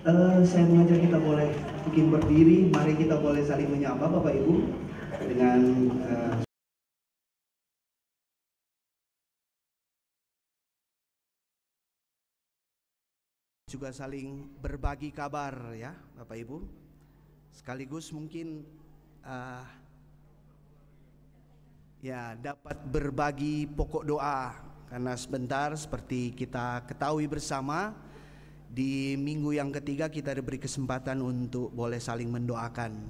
Saya mengajak kita boleh mungkin berdiri, mari kita boleh saling menyapa Bapak Ibu dengan juga saling berbagi kabar ya Bapak Ibu. Sekaligus mungkin ya dapat berbagi pokok doa, karena sebentar seperti kita ketahui bersama di minggu yang ketiga kita diberi kesempatan untuk boleh saling mendoakan.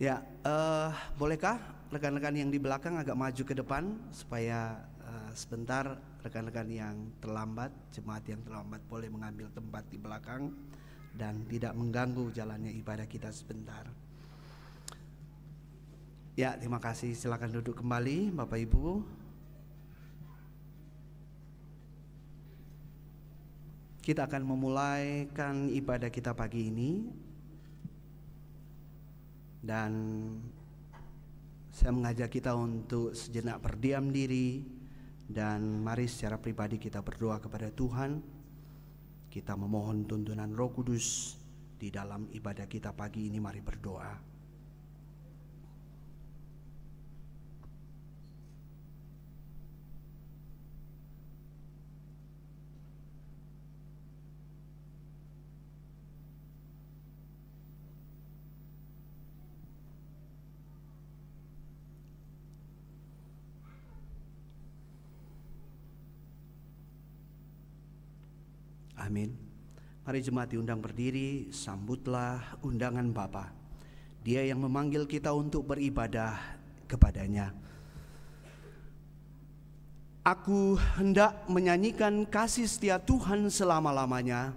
Ya, bolehkah rekan-rekan yang di belakang agak maju ke depan supaya sebentar rekan-rekan yang terlambat, jemaat yang terlambat boleh mengambil tempat di belakang dan tidak mengganggu jalannya ibadah kita sebentar. Ya, terima kasih. Silakan duduk kembali Bapak Ibu. Kita akan memulaikan ibadah kita pagi ini, dan saya mengajak kita untuk sejenak berdiam diri dan mari secara pribadi kita berdoa kepada Tuhan. Kita memohon tuntunan Roh Kudus di dalam ibadah kita pagi ini. Mari berdoa. Amin. Mari jemaat diundang berdiri, sambutlah undangan Bapa. Dia yang memanggil kita untuk beribadah kepadanya. Aku hendak menyanyikan kasih setia Tuhan selama-lamanya,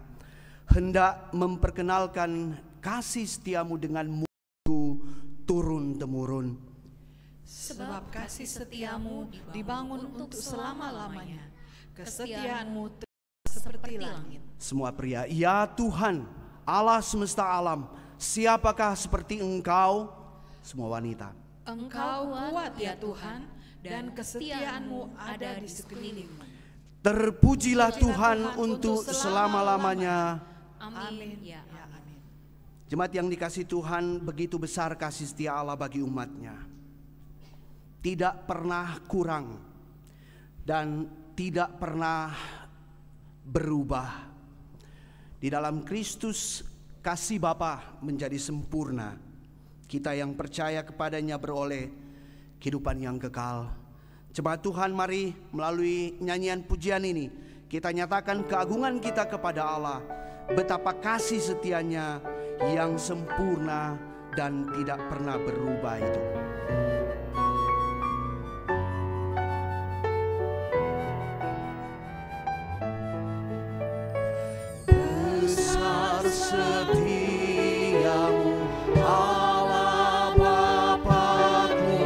hendak memperkenalkan kasih setiamu dengan muku turun-temurun. Sebab kasih setiamu dibangun untuk selama-lamanya, kesetiaanmu seperti langit. Semua pria, ya Tuhan, Allah semesta alam, siapakah seperti Engkau? Semua wanita, Engkau kuat ya Tuhan, dan kesetiaanmu ada di sekelilingmu. Terpujilah Tuhan untuk selama-lamanya. Amin. Ya, amin. Jemaat yang dikasihi Tuhan, begitu besar kasih setia Allah bagi umatnya. Tidak pernah kurang dan tidak pernah berubah. Di dalam Kristus kasih Bapa menjadi sempurna. Kita yang percaya kepadanya beroleh kehidupan yang kekal. Jemaat Tuhan, mari melalui nyanyian pujian ini kita nyatakan keagungan kita kepada Allah, betapa kasih setianya yang sempurna dan tidak pernah berubah itu. Setiamu Allah Bapa-Ku,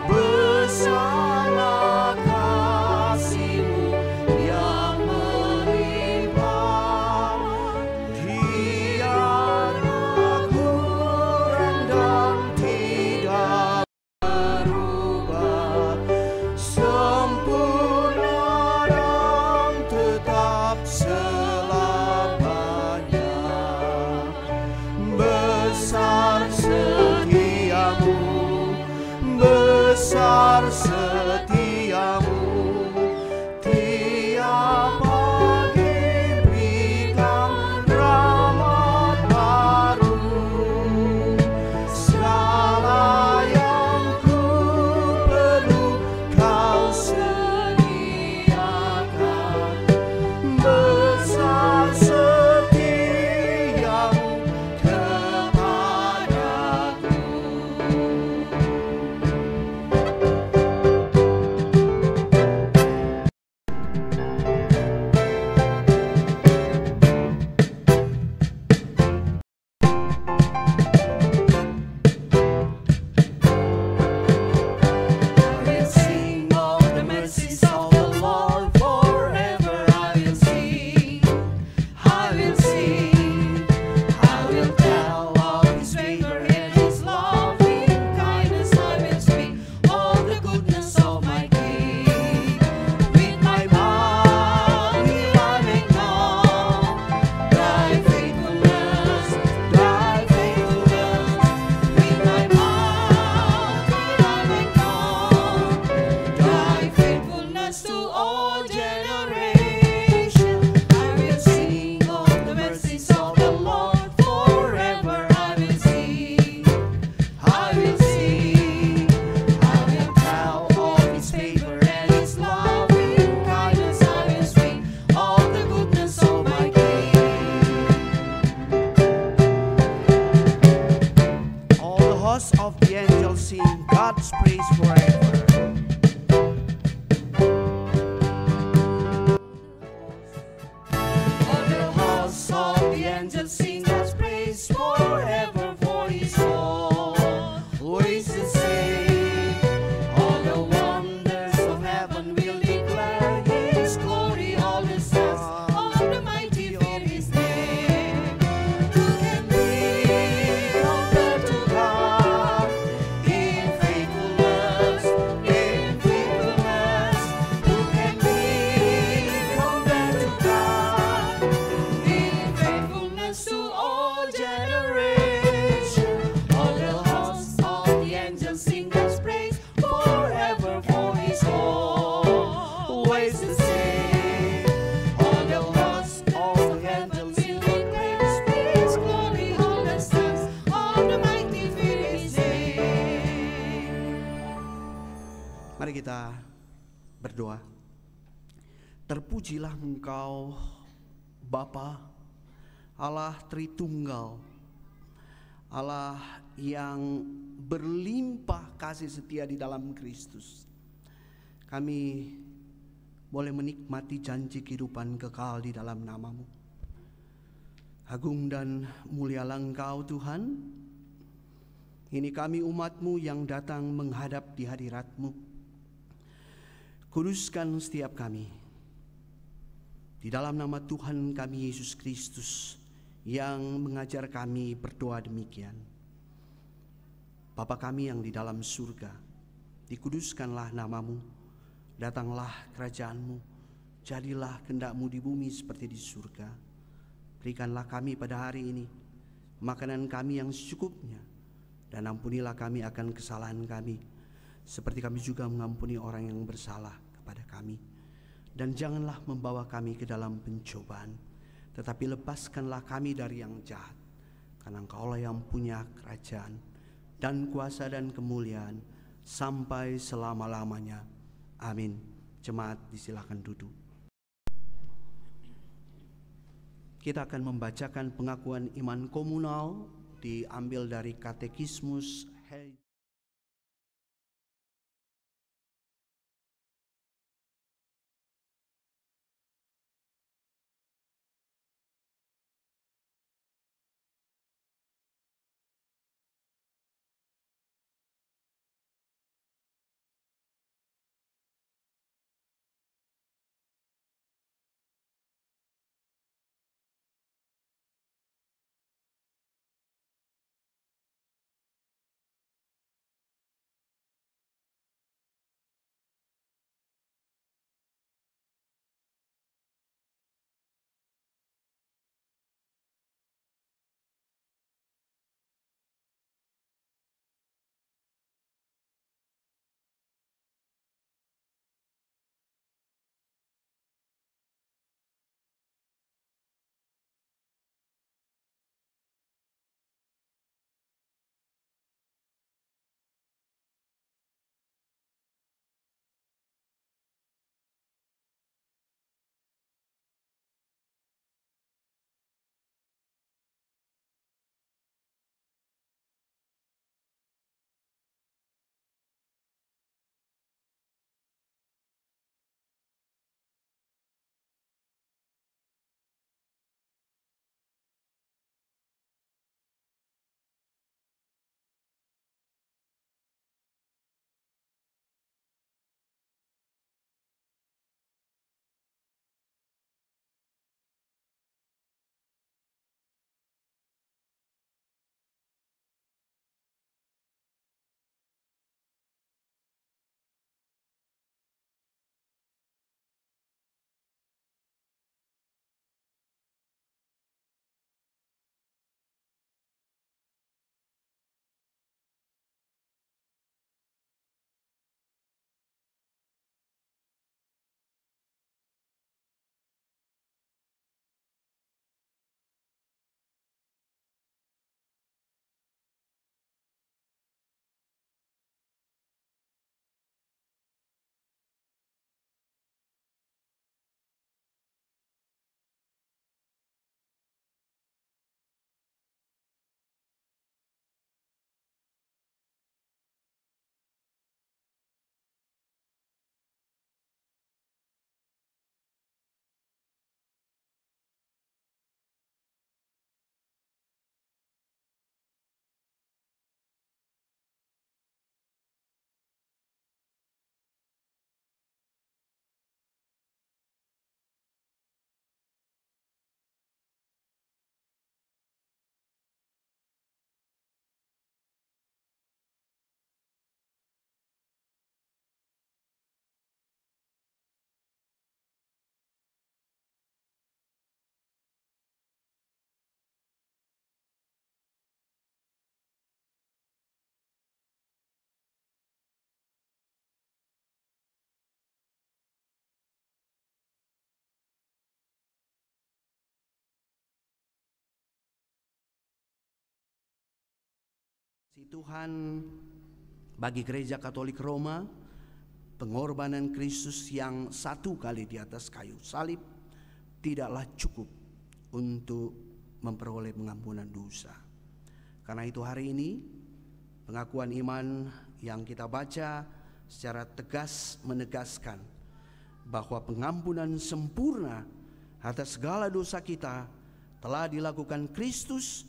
besarlah kasih-Mu yang melimpah. Tiada kurang dan tidak berubah, sempurna dan tetap selamanya. kita berdoa. Terpujilah Engkau Bapa, Allah Tritunggal, Allah yang berlimpah kasih setia di dalam Kristus. Kami boleh menikmati janji kehidupan kekal di dalam nama-Mu. Agung dan mulialah Engkau Tuhan. Ini kami umat-Mu yang datang menghadap di hadirat-Mu. Kuduskan setiap kami. Di dalam nama Tuhan kami Yesus Kristus yang mengajar kami berdoa demikian. Bapa kami yang di dalam surga, dikuduskanlah nama-Mu. Datanglah kerajaan-Mu, jadilah kehendak-Mu di bumi seperti di surga. Berikanlah kami pada hari ini makanan kami yang secukupnya, dan ampunilah kami akan kesalahan kami, seperti kami juga mengampuni orang yang bersalah kepada kami. Dan janganlah membawa kami ke dalam pencobaan, tetapi lepaskanlah kami dari yang jahat. Karena Engkaulah yang punya kerajaan dan kuasa dan kemuliaan sampai selama-lamanya. Amin. Jemaat disilakan duduk. Kita akan membacakan pengakuan iman komunal diambil dari Katekismus Tuhan bagi Gereja Katolik Roma pengorbanan Kristus yang satu kali di atas kayu salib tidaklah cukup untuk memperoleh pengampunan dosa. Karena itu hari ini pengakuan iman yang kita baca secara tegas menegaskan bahwa pengampunan sempurna atas segala dosa kita telah dilakukan Kristus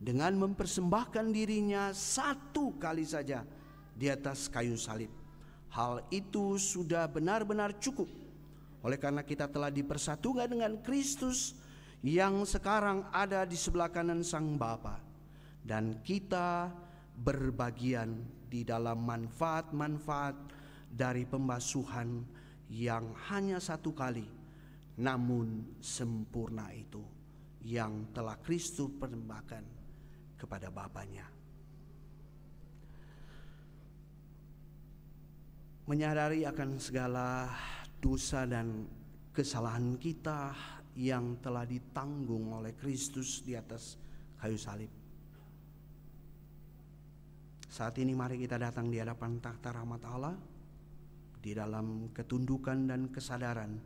dengan mempersembahkan dirinya satu kali saja di atas kayu salib. Hal itu sudah benar-benar cukup. Oleh karena kita telah dipersatukan dengan Kristus yang sekarang ada di sebelah kanan Sang Bapa, dan kita berbagian di dalam manfaat-manfaat dari pembasuhan yang hanya satu kali namun sempurna itu, yang telah Kristus persembahkan kepada Bapanya. Menyadari akan segala dosa dan kesalahan kita yang telah ditanggung oleh Kristus di atas kayu salib. Saat ini mari kita datang di hadapan takhta rahmat Allah di dalam ketundukan dan kesadaran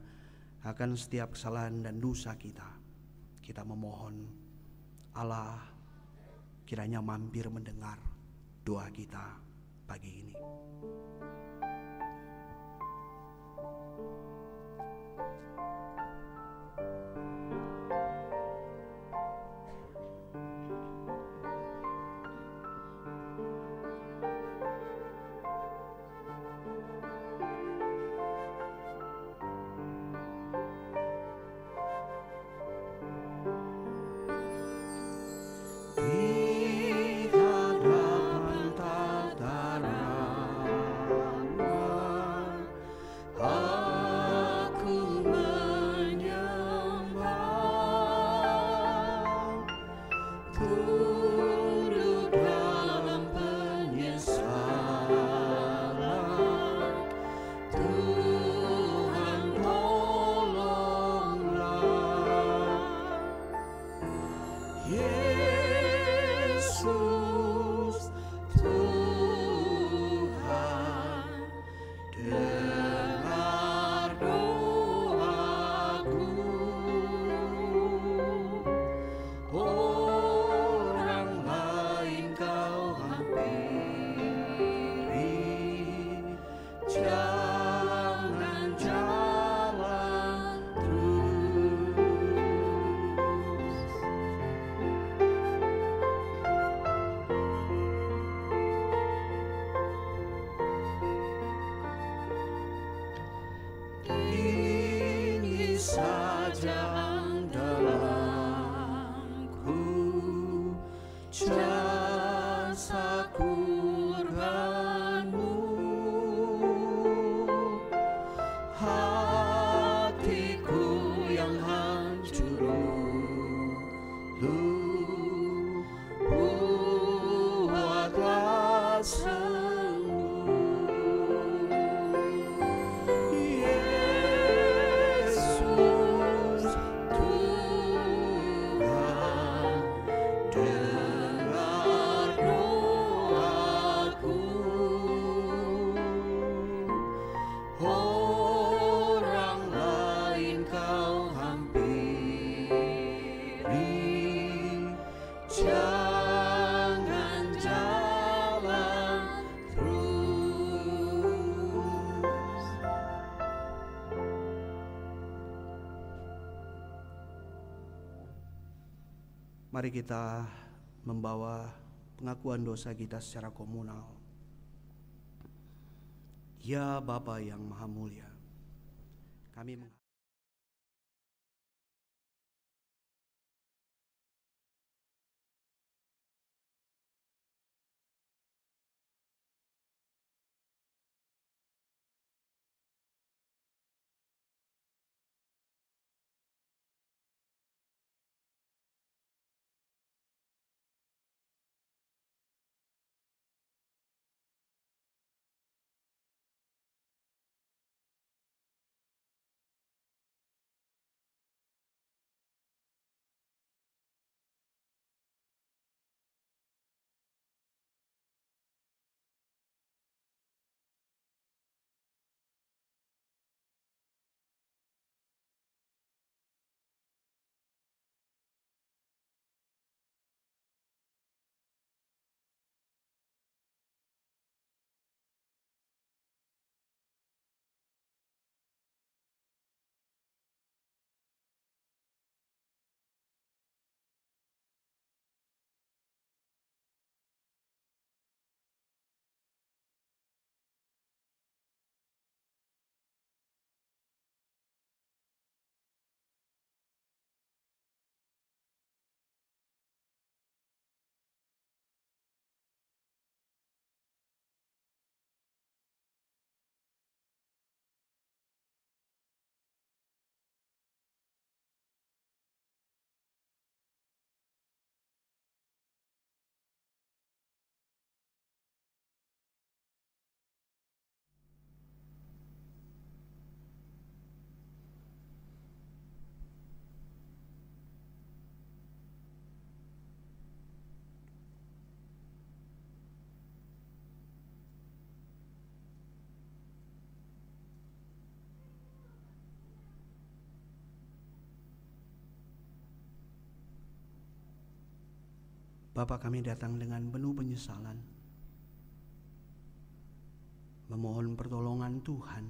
akan setiap kesalahan dan dosa kita. Kita memohon Allah kiranya mampir mendengar doa kita pagi ini. Mari kita membawa pengakuan dosa kita secara komunal. Ya Bapa yang Maha Mulia, kami Bapa, kami datang dengan penuh penyesalan, memohon pertolongan Tuhan.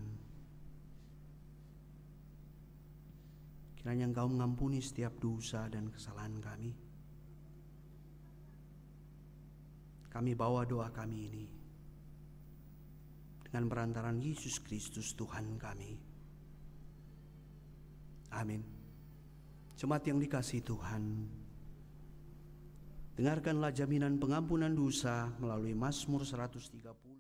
Kiranya Engkau mengampuni setiap dosa dan kesalahan kami. Kami bawa doa kami ini dengan perantaran Yesus Kristus Tuhan kami. Amin. Jemaat yang dikasihi Tuhan, dengarkanlah jaminan pengampunan dosa melalui Mazmur 130.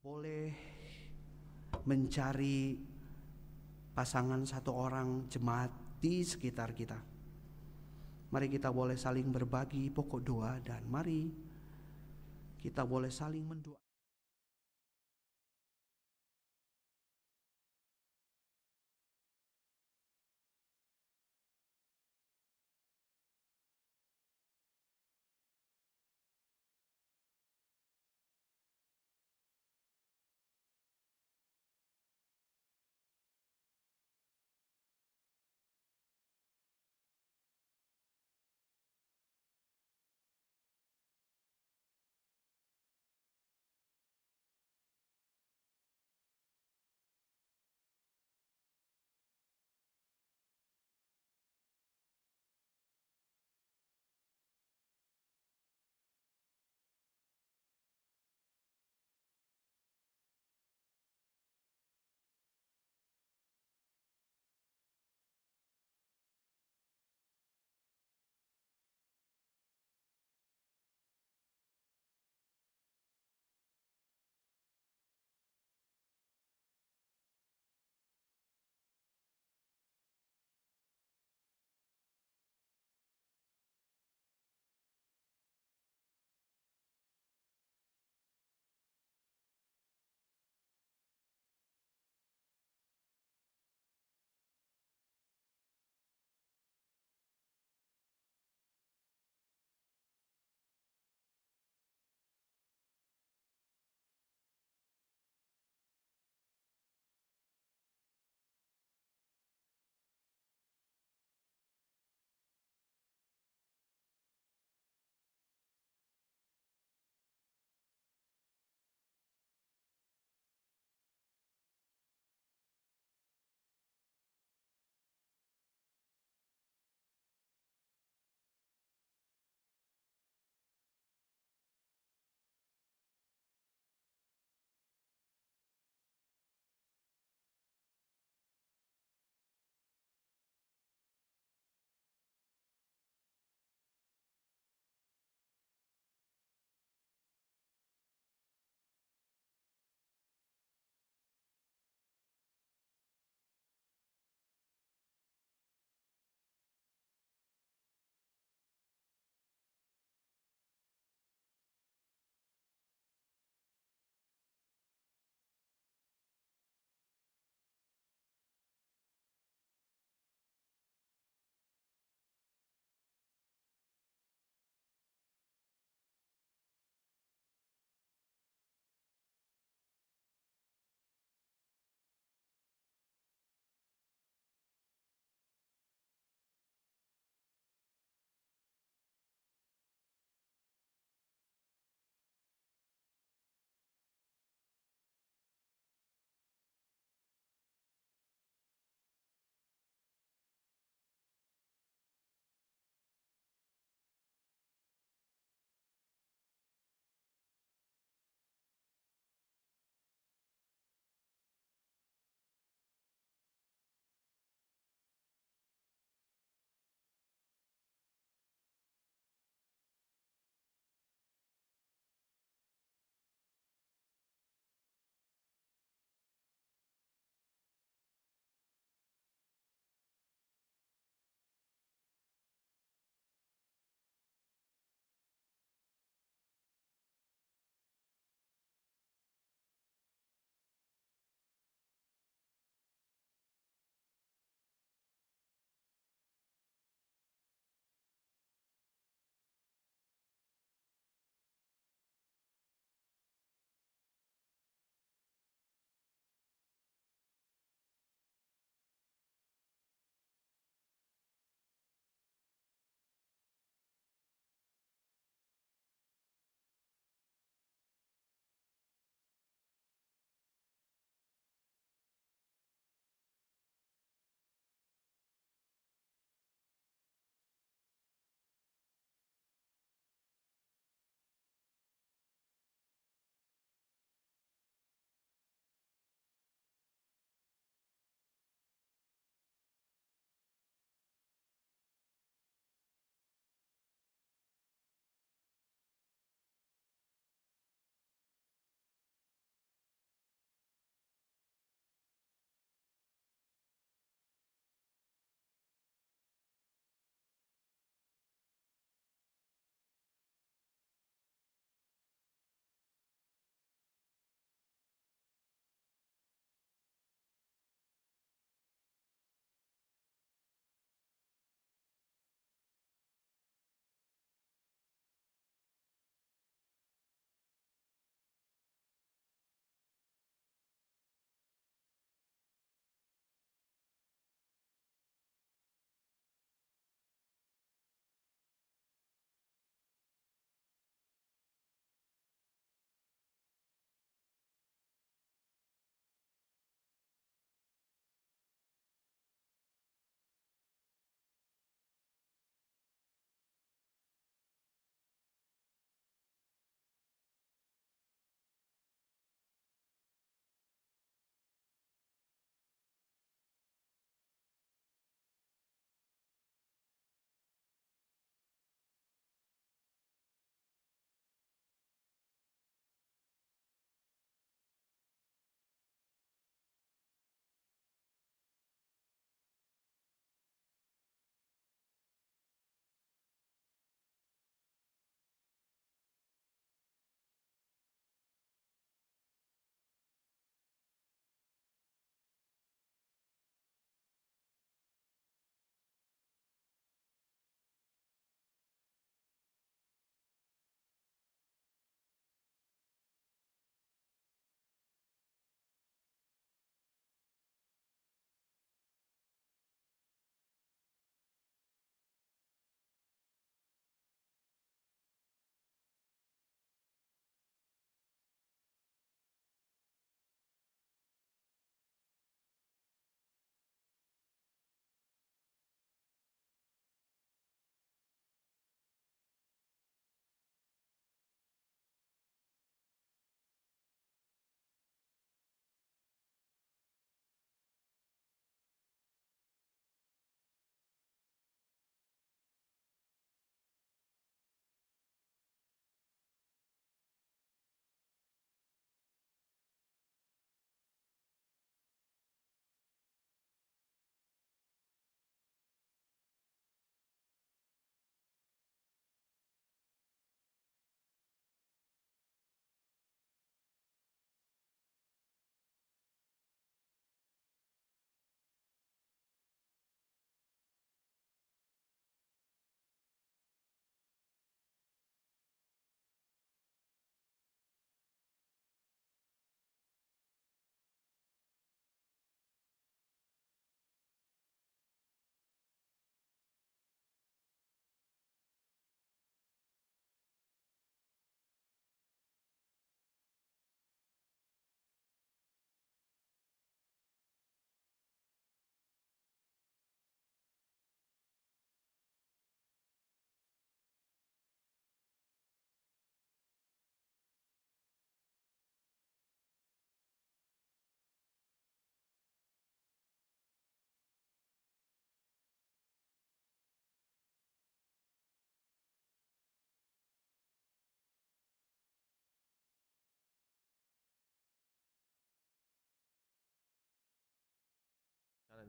boleh mencari pasangan satu orang jemaat di sekitar kita. Mari kita boleh saling berbagi pokok doa, dan mari kita boleh saling mendoa.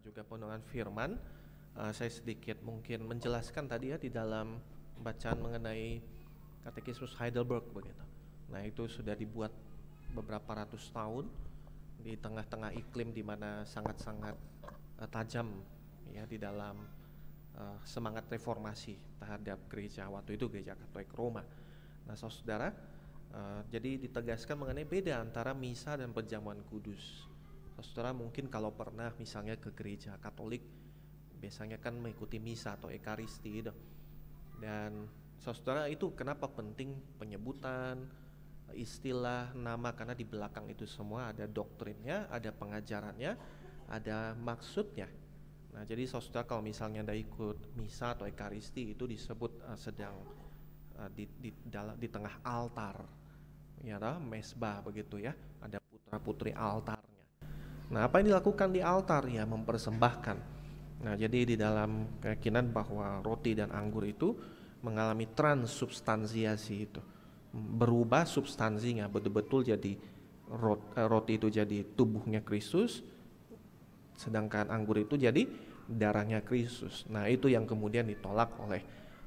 juga penuhan firman. Saya sedikit mungkin menjelaskan tadi ya di dalam bacaan mengenai Katekismus Heidelberg begitu. Nah, itu sudah dibuat beberapa ratus tahun di tengah-tengah iklim di mana sangat-sangat tajam ya di dalam semangat reformasi terhadap gereja waktu itu, gereja Katolik Roma. Nah, saudara, jadi ditegaskan mengenai beda antara misa dan perjamuan kudus. Saudara mungkin kalau pernah misalnya ke gereja Katolik, biasanya kan mengikuti misa atau ekaristi itu. Dan saudara, itu kenapa penting penyebutan, istilah, nama, karena di belakang itu semua ada doktrinnya, ada pengajarannya, ada maksudnya. Nah, jadi saudara kalau misalnya Anda ikut misa atau ekaristi, itu disebut sedang di tengah altar, ya, mesbah begitu ya, ada putra-putri altarnya. Nah, apa yang dilakukan di altar? Ya, mempersembahkan. Nah, jadi di dalam keyakinan bahwa roti dan anggur itu mengalami transubstansiasi itu, berubah substansinya, betul-betul jadi roti itu jadi tubuhnya Kristus, sedangkan anggur itu jadi darahnya Kristus. Nah, itu yang kemudian ditolak oleh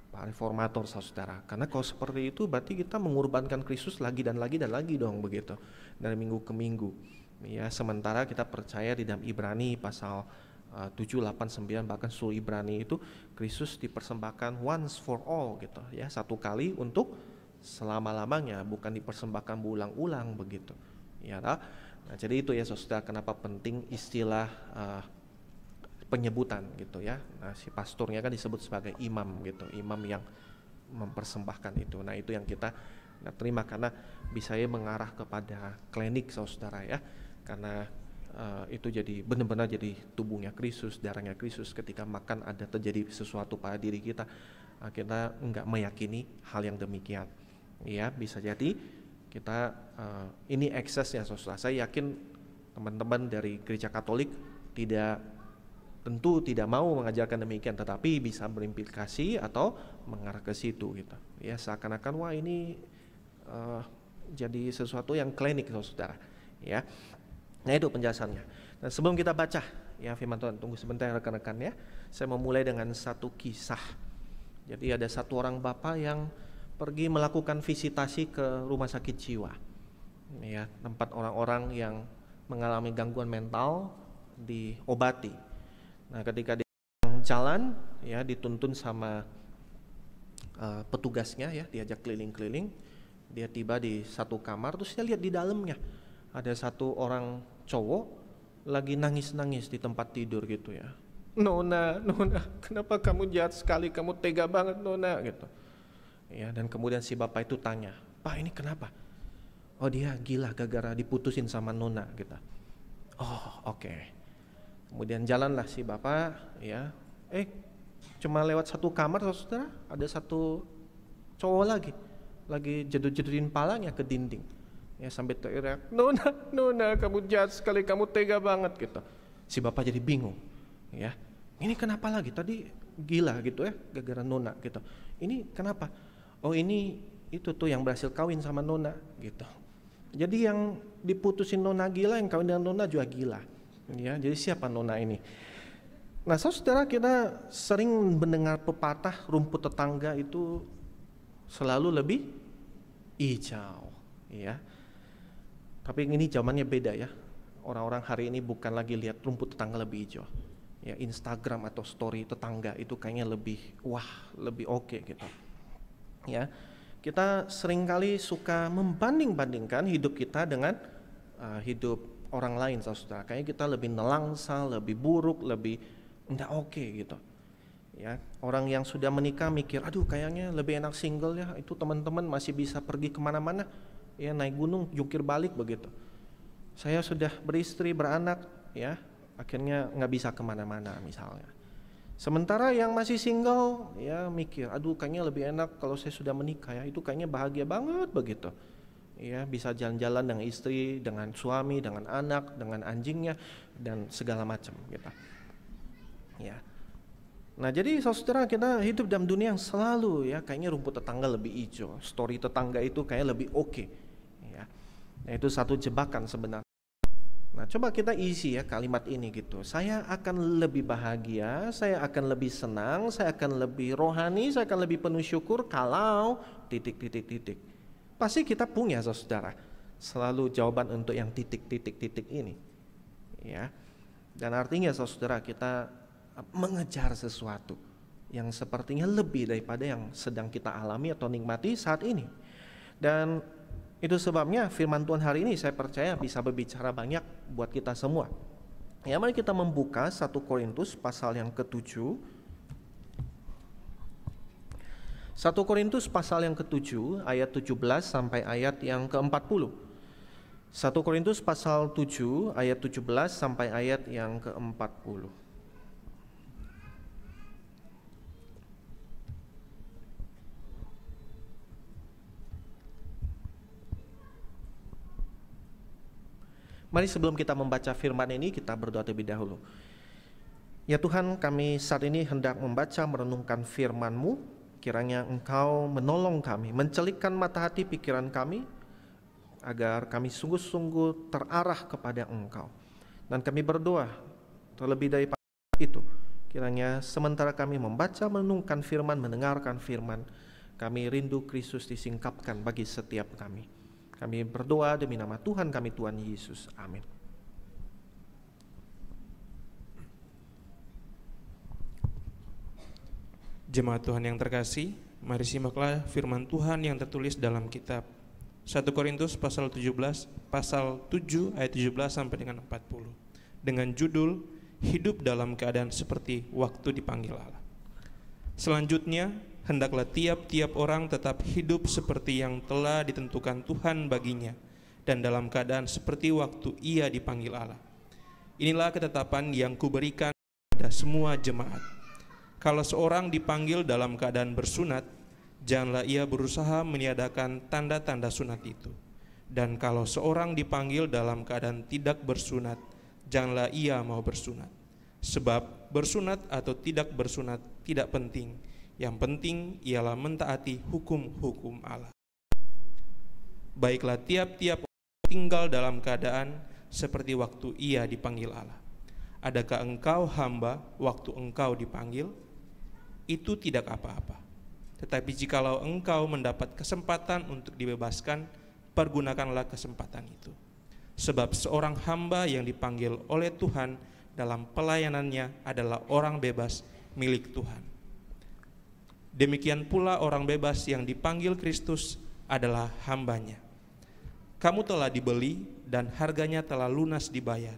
Pak Reformator, saudara. Karena kalau seperti itu berarti kita mengorbankan Kristus lagi dan lagi dan lagi dong begitu, dari minggu ke minggu. Ya, sementara kita percaya di dalam Ibrani pasal 7, 8, 9 bahkan seluruh Ibrani itu Kristus dipersembahkan once for all gitu ya, satu kali untuk selama-lamanya, bukan dipersembahkan berulang-ulang begitu. Ya, nah, jadi itu ya saudara, kenapa penting istilah penyebutan gitu ya. Nah, si pastornya kan disebut sebagai imam gitu, imam yang mempersembahkan itu. Nah, itu yang kita terima karena bisa ya mengarah kepada klinik saudara ya, karena itu jadi benar-benar jadi tubuhnya Kristus, darahnya Kristus. Ketika makan ada terjadi sesuatu pada diri kita, kita enggak meyakini hal yang demikian. Ya, bisa jadi kita ini eksesnya saudara. Saya yakin teman-teman dari gereja Katolik tentu tidak mau mengajarkan demikian, tetapi bisa berimplikasi atau mengarah ke situ gitu. Ya, seakan-akan wah ini jadi sesuatu yang klinik saudara. Ya. Nah, itu penjelasannya. Dan sebelum kita baca ya firman Tuhan, tunggu sebentar rekan-rekan ya. Saya mau mulai dengan satu kisah. Jadi ada satu orang bapak yang pergi melakukan visitasi ke rumah sakit jiwa. Ya, tempat orang-orang yang mengalami gangguan mental diobati. Nah, ketika dia jalan ya dituntun sama petugasnya ya, diajak keliling-keliling. Dia tiba di satu kamar, terus dia lihat di dalamnya ada satu orang cowok lagi nangis-nangis di tempat tidur gitu ya. Nona, kenapa kamu jahat sekali, kamu tega banget Nona gitu. Ya, dan kemudian si bapak itu tanya, Pak ini kenapa? Oh, dia gila gara-gara diputusin sama Nona gitu. Oh, oke. Kemudian jalanlah si bapak ya. Cuma lewat satu kamar saudara, ada satu cowok lagi jedut-jedutin palanya ke dinding. Ya, sampai teriak, Nona, kamu jahat sekali, kamu tega banget gitu. Si bapak jadi bingung. Ya, ini kenapa lagi? Tadi gila gitu ya, gara-gara Nona gitu. Ini kenapa? Oh, ini itu tuh yang berhasil kawin sama Nona gitu. Jadi yang diputusin Nona gila, yang kawin dengan Nona juga gila. Ya, jadi siapa Nona ini? Nah, saudara, kita sering mendengar pepatah rumput tetangga itu selalu lebih hijau, ya. Tapi ini zamannya beda ya. Orang-orang hari ini bukan lagi lihat rumput tetangga lebih hijau. Ya, Instagram atau story tetangga itu kayaknya lebih lebih oke gitu. Ya, kita seringkali suka membanding-bandingkan hidup kita dengan hidup orang lain, saudara. Kayaknya kita lebih nelangsa, lebih buruk, lebih enggak oke gitu. Ya, orang yang sudah menikah mikir, aduh kayaknya lebih enak single ya. Itu teman-teman masih bisa pergi kemana-mana, ya naik gunung, jungkir balik begitu. Saya sudah beristri, beranak, ya akhirnya nggak bisa kemana-mana misalnya. Sementara yang masih single ya mikir, aduh kayaknya lebih enak kalau saya sudah menikah ya, itu kayaknya bahagia banget begitu. Ya, bisa jalan-jalan dengan istri, dengan suami, dengan anak, dengan anjingnya dan segala macam gitu. Ya. Nah, jadi saudara, kita hidup dalam dunia yang selalu ya kayaknya rumput tetangga lebih hijau, story tetangga itu kayak lebih oke. Ya. Nah, itu satu jebakan sebenarnya. Nah, coba kita isi ya kalimat ini gitu. Saya akan lebih bahagia, saya akan lebih senang, saya akan lebih rohani, saya akan lebih penuh syukur kalau titik. Pasti kita punya, saudara, selalu jawaban untuk yang titik ini. Ya. Dan artinya, saudara, kita mengejar sesuatu yang sepertinya lebih daripada yang sedang kita alami atau nikmati saat ini. Dan itu sebabnya firman Tuhan hari ini saya percaya bisa berbicara banyak buat kita semua. Ya, mari kita membuka 1 Korintus pasal yang ke-7. 1 Korintus pasal yang ke-7 ayat 17 sampai ayat yang ke-40. 1 Korintus pasal 7 ayat 17 sampai ayat yang ke-40. Mari sebelum kita membaca firman ini, kita berdoa terlebih dahulu. Ya Tuhan, kami saat ini hendak membaca merenungkan firman-Mu. Kiranya Engkau menolong kami, mencelikkan mata hati pikiran kami, agar kami sungguh-sungguh terarah kepada Engkau. Dan kami berdoa, terlebih daripada itu, kiranya sementara kami membaca, merenungkan firman, mendengarkan firman, kami rindu Kristus disingkapkan bagi setiap kami. Kami berdoa demi nama Tuhan kami, Tuhan Yesus. Amin. Jemaat Tuhan yang terkasih, mari simaklah firman Tuhan yang tertulis dalam kitab 1 Korintus pasal 7 ayat 17 sampai dengan 40 dengan judul Hidup dalam keadaan seperti waktu dipanggil Allah. Selanjutnya, hendaklah tiap-tiap orang tetap hidup seperti yang telah ditentukan Tuhan baginya dan dalam keadaan seperti waktu ia dipanggil Allah. Inilah ketetapan yang kuberikan kepada semua jemaat. Kalau seorang dipanggil dalam keadaan bersunat, janganlah ia berusaha meniadakan tanda-tanda sunat itu. Dan kalau seorang dipanggil dalam keadaan tidak bersunat, janganlah ia mau bersunat. Sebab bersunat atau tidak bersunat tidak penting. Yang penting ialah mentaati hukum-hukum Allah. Baiklah tiap-tiap orang tinggal dalam keadaan seperti waktu ia dipanggil Allah. Adakah engkau hamba waktu engkau dipanggil? Itu tidak apa-apa. Tetapi jikalau engkau mendapat kesempatan untuk dibebaskan, pergunakanlah kesempatan itu. Sebab seorang hamba yang dipanggil oleh Tuhan dalam pelayanannya adalah orang bebas milik Tuhan. Demikian pula orang bebas yang dipanggil Kristus adalah hambanya. Kamu telah dibeli dan harganya telah lunas dibayar.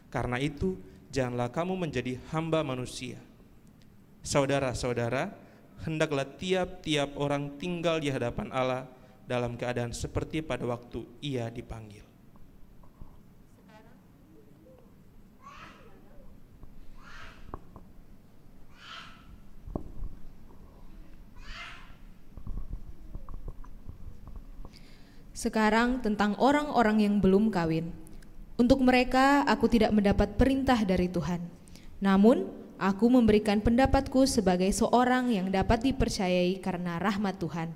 Karena itu, janganlah kamu menjadi hamba manusia. Saudara-saudara, hendaklah tiap-tiap orang tinggal di hadapan Allah dalam keadaan seperti pada waktu ia dipanggil. Sekarang tentang orang-orang yang belum kawin. Untuk mereka aku tidak mendapat perintah dari Tuhan. Namun aku memberikan pendapatku sebagai seorang yang dapat dipercayai karena rahmat Tuhan.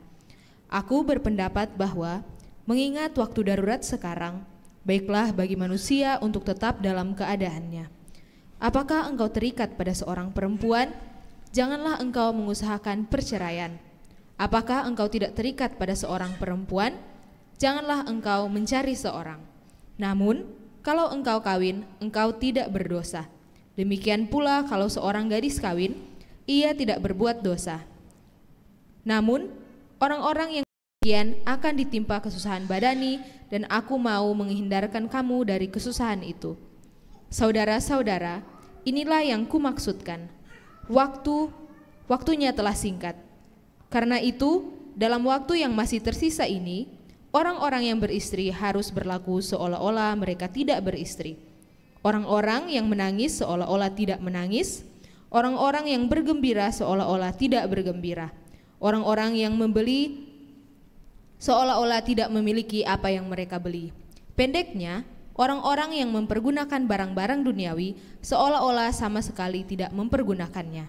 Aku berpendapat bahwa mengingat waktu darurat sekarang, baiklah bagi manusia untuk tetap dalam keadaannya. Apakah engkau terikat pada seorang perempuan? Janganlah engkau mengusahakan perceraian. Apakah engkau tidak terikat pada seorang perempuan? Janganlah engkau mencari seorang. Namun, kalau engkau kawin, engkau tidak berdosa. Demikian pula kalau seorang gadis kawin, ia tidak berbuat dosa. Namun, orang-orang yang demikian akan ditimpa kesusahan badani, dan aku mau menghindarkan kamu dari kesusahan itu. Saudara-saudara, inilah yang kumaksudkan. Waktunya telah singkat. Karena itu, dalam waktu yang masih tersisa ini, orang-orang yang beristri harus berlaku seolah-olah mereka tidak beristri. Orang-orang yang menangis seolah-olah tidak menangis. Orang-orang yang bergembira seolah-olah tidak bergembira. Orang-orang yang membeli seolah-olah tidak memiliki apa yang mereka beli. Pendeknya, orang-orang yang mempergunakan barang-barang duniawi seolah-olah sama sekali tidak mempergunakannya.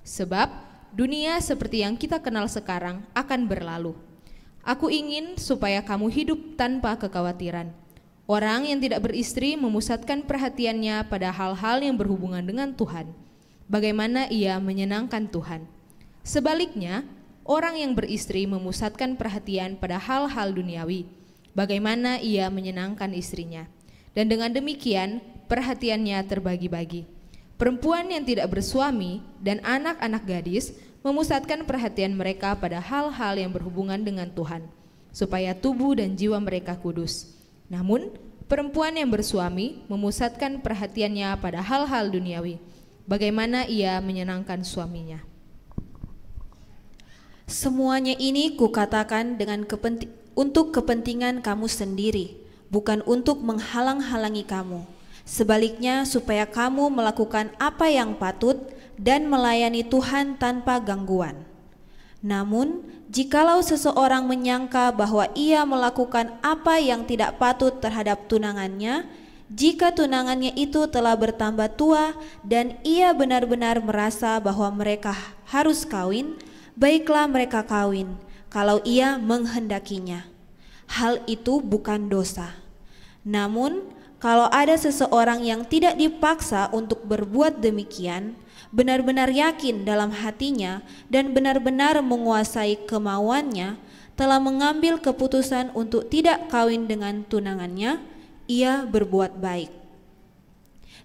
Sebab dunia seperti yang kita kenal sekarang akan berlalu. Aku ingin supaya kamu hidup tanpa kekhawatiran. Orang yang tidak beristri memusatkan perhatiannya pada hal-hal yang berhubungan dengan Tuhan. Bagaimana ia menyenangkan Tuhan? Sebaliknya, orang yang beristri memusatkan perhatian pada hal-hal duniawi. Bagaimana ia menyenangkan istrinya? Dan dengan demikian, perhatiannya terbagi-bagi. Perempuan yang tidak bersuami dan anak-anak gadis memusatkan perhatian mereka pada hal-hal yang berhubungan dengan Tuhan, supaya tubuh dan jiwa mereka kudus. Namun, perempuan yang bersuami memusatkan perhatiannya pada hal-hal duniawi. Bagaimana ia menyenangkan suaminya? Semuanya ini kukatakan untuk kepentingan kamu sendiri, bukan untuk menghalang-halangi kamu. Sebaliknya, supaya kamu melakukan apa yang patut dan melayani Tuhan tanpa gangguan. Namun, jikalau seseorang menyangka bahwa ia melakukan apa yang tidak patut terhadap tunangannya, jika tunangannya itu telah bertambah tua dan ia benar-benar merasa bahwa mereka harus kawin, baiklah mereka kawin, kalau ia menghendakinya. Hal itu bukan dosa. Namun, kalau ada seseorang yang tidak dipaksa untuk berbuat demikian, benar-benar yakin dalam hatinya dan benar-benar menguasai kemauannya, telah mengambil keputusan untuk tidak kawin dengan tunangannya, ia berbuat baik.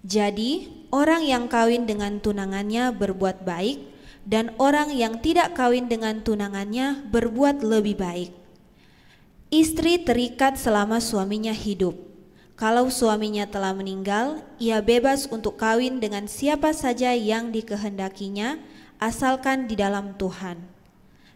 Jadi, orang yang kawin dengan tunangannya berbuat baik, dan orang yang tidak kawin dengan tunangannya berbuat lebih baik. Istri terikat selama suaminya hidup. Kalau suaminya telah meninggal, ia bebas untuk kawin dengan siapa saja yang dikehendakinya, asalkan di dalam Tuhan.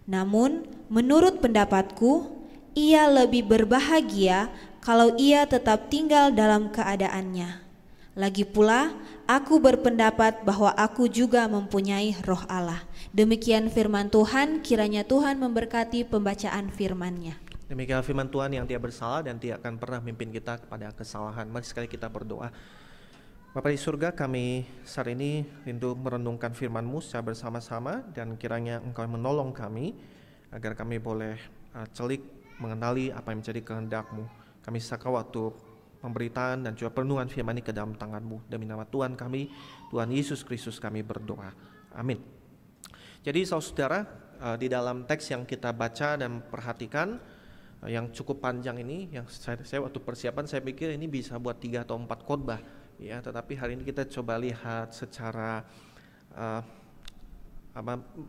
Namun, menurut pendapatku, ia lebih berbahagia kalau ia tetap tinggal dalam keadaannya. Lagi pula, aku berpendapat bahwa aku juga mempunyai Roh Allah. Demikian firman Tuhan, kiranya Tuhan memberkati pembacaan firman-Nya. Demikian firman Tuhan yang Dia bersalah dan Dia akan pernah memimpin kita kepada kesalahan. Mari sekali kita berdoa. Bapa di surga, kami saat ini rindu merenungkan firman-Mu secara bersama-sama, dan kiranya Engkau menolong kami agar kami boleh celik mengenali apa yang menjadi kehendak-Mu. Kami serahkan waktu pemberitaan dan juga perenungan firman ini ke dalam tangan-Mu. Demi nama Tuhan kami, Tuhan Yesus Kristus kami berdoa. Amin. Jadi saudara, di dalam teks yang kita baca dan perhatikan, yang cukup panjang ini, yang saya waktu persiapan saya pikir ini bisa buat 3 atau 4 khotbah, ya. Tetapi hari ini kita coba lihat secara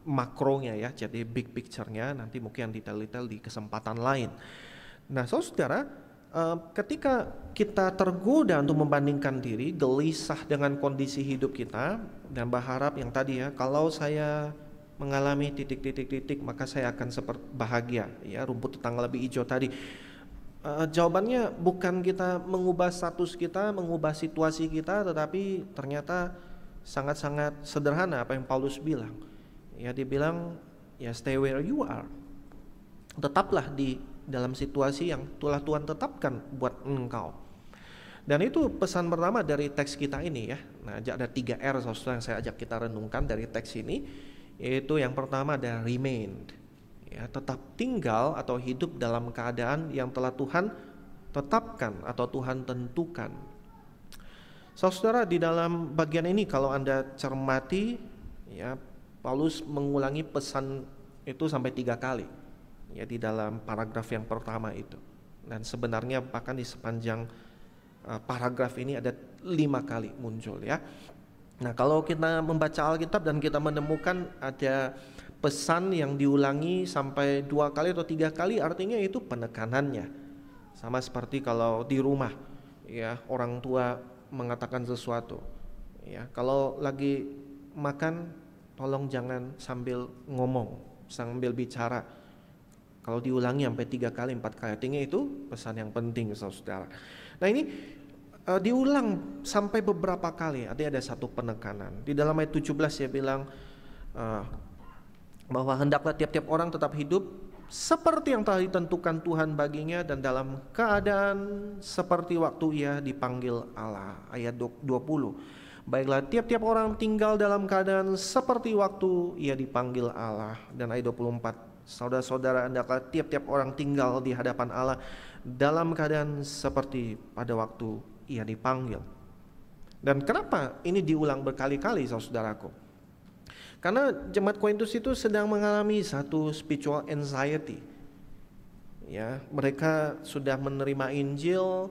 makronya, ya. Jadi big picture-nya, nanti mungkin yang detail-detail di kesempatan lain. Nah, saudara, ketika kita tergoda untuk membandingkan diri, gelisah dengan kondisi hidup kita, dan berharap yang tadi, ya, kalau saya mengalami titik-titik, maka saya akan bahagia, ya, rumput tetangga lebih hijau tadi. Jawabannya bukan kita mengubah status kita, mengubah situasi kita, tetapi ternyata sangat-sangat sederhana apa yang Paulus bilang. Ya, dia bilang, ya, stay where you are. Tetaplah di dalam situasi yang telah Tuhan tetapkan buat engkau. Dan itu pesan pertama dari teks kita ini, ya. Nah, ada 3 R saudara yang saya ajak kita renungkan dari teks ini. Yaitu yang pertama ada remain, ya, tetap tinggal atau hidup dalam keadaan yang telah Tuhan tetapkan atau Tuhan tentukan. Saudara, di dalam bagian ini kalau Anda cermati, ya, Paulus mengulangi pesan itu sampai 3 kali, ya, di dalam paragraf yang pertama itu. Dan sebenarnya bahkan di sepanjang paragraf ini ada 5 kali muncul, ya. Nah, kalau kita membaca Alkitab dan kita menemukan ada pesan yang diulangi sampai 2 kali atau 3 kali, artinya itu penekanannya. Sama seperti kalau di rumah, ya, orang tua mengatakan sesuatu, ya, kalau lagi makan tolong jangan sambil ngomong, sambil bicara. Kalau diulangi sampai 3 kali, 4 kali, artinya itu pesan yang penting, saudara. Nah, ini diulang sampai beberapa kali, artinya ada satu penekanan. Di dalam ayat 17 dia bilang bahwa hendaklah tiap-tiap orang tetap hidup seperti yang telah ditentukan Tuhan baginya dan dalam keadaan seperti waktu ia dipanggil Allah. Ayat 20. Baiklah tiap-tiap orang tinggal dalam keadaan seperti waktu ia dipanggil Allah. Dan ayat 24, Saudara-saudara, hendaklah tiap-tiap orang tinggal di hadapan Allah dalam keadaan seperti pada waktu ia dipanggil. Dan kenapa ini diulang berkali-kali, saudaraku? Karena jemaat Korintus itu sedang mengalami satu spiritual anxiety. Ya, mereka sudah menerima Injil,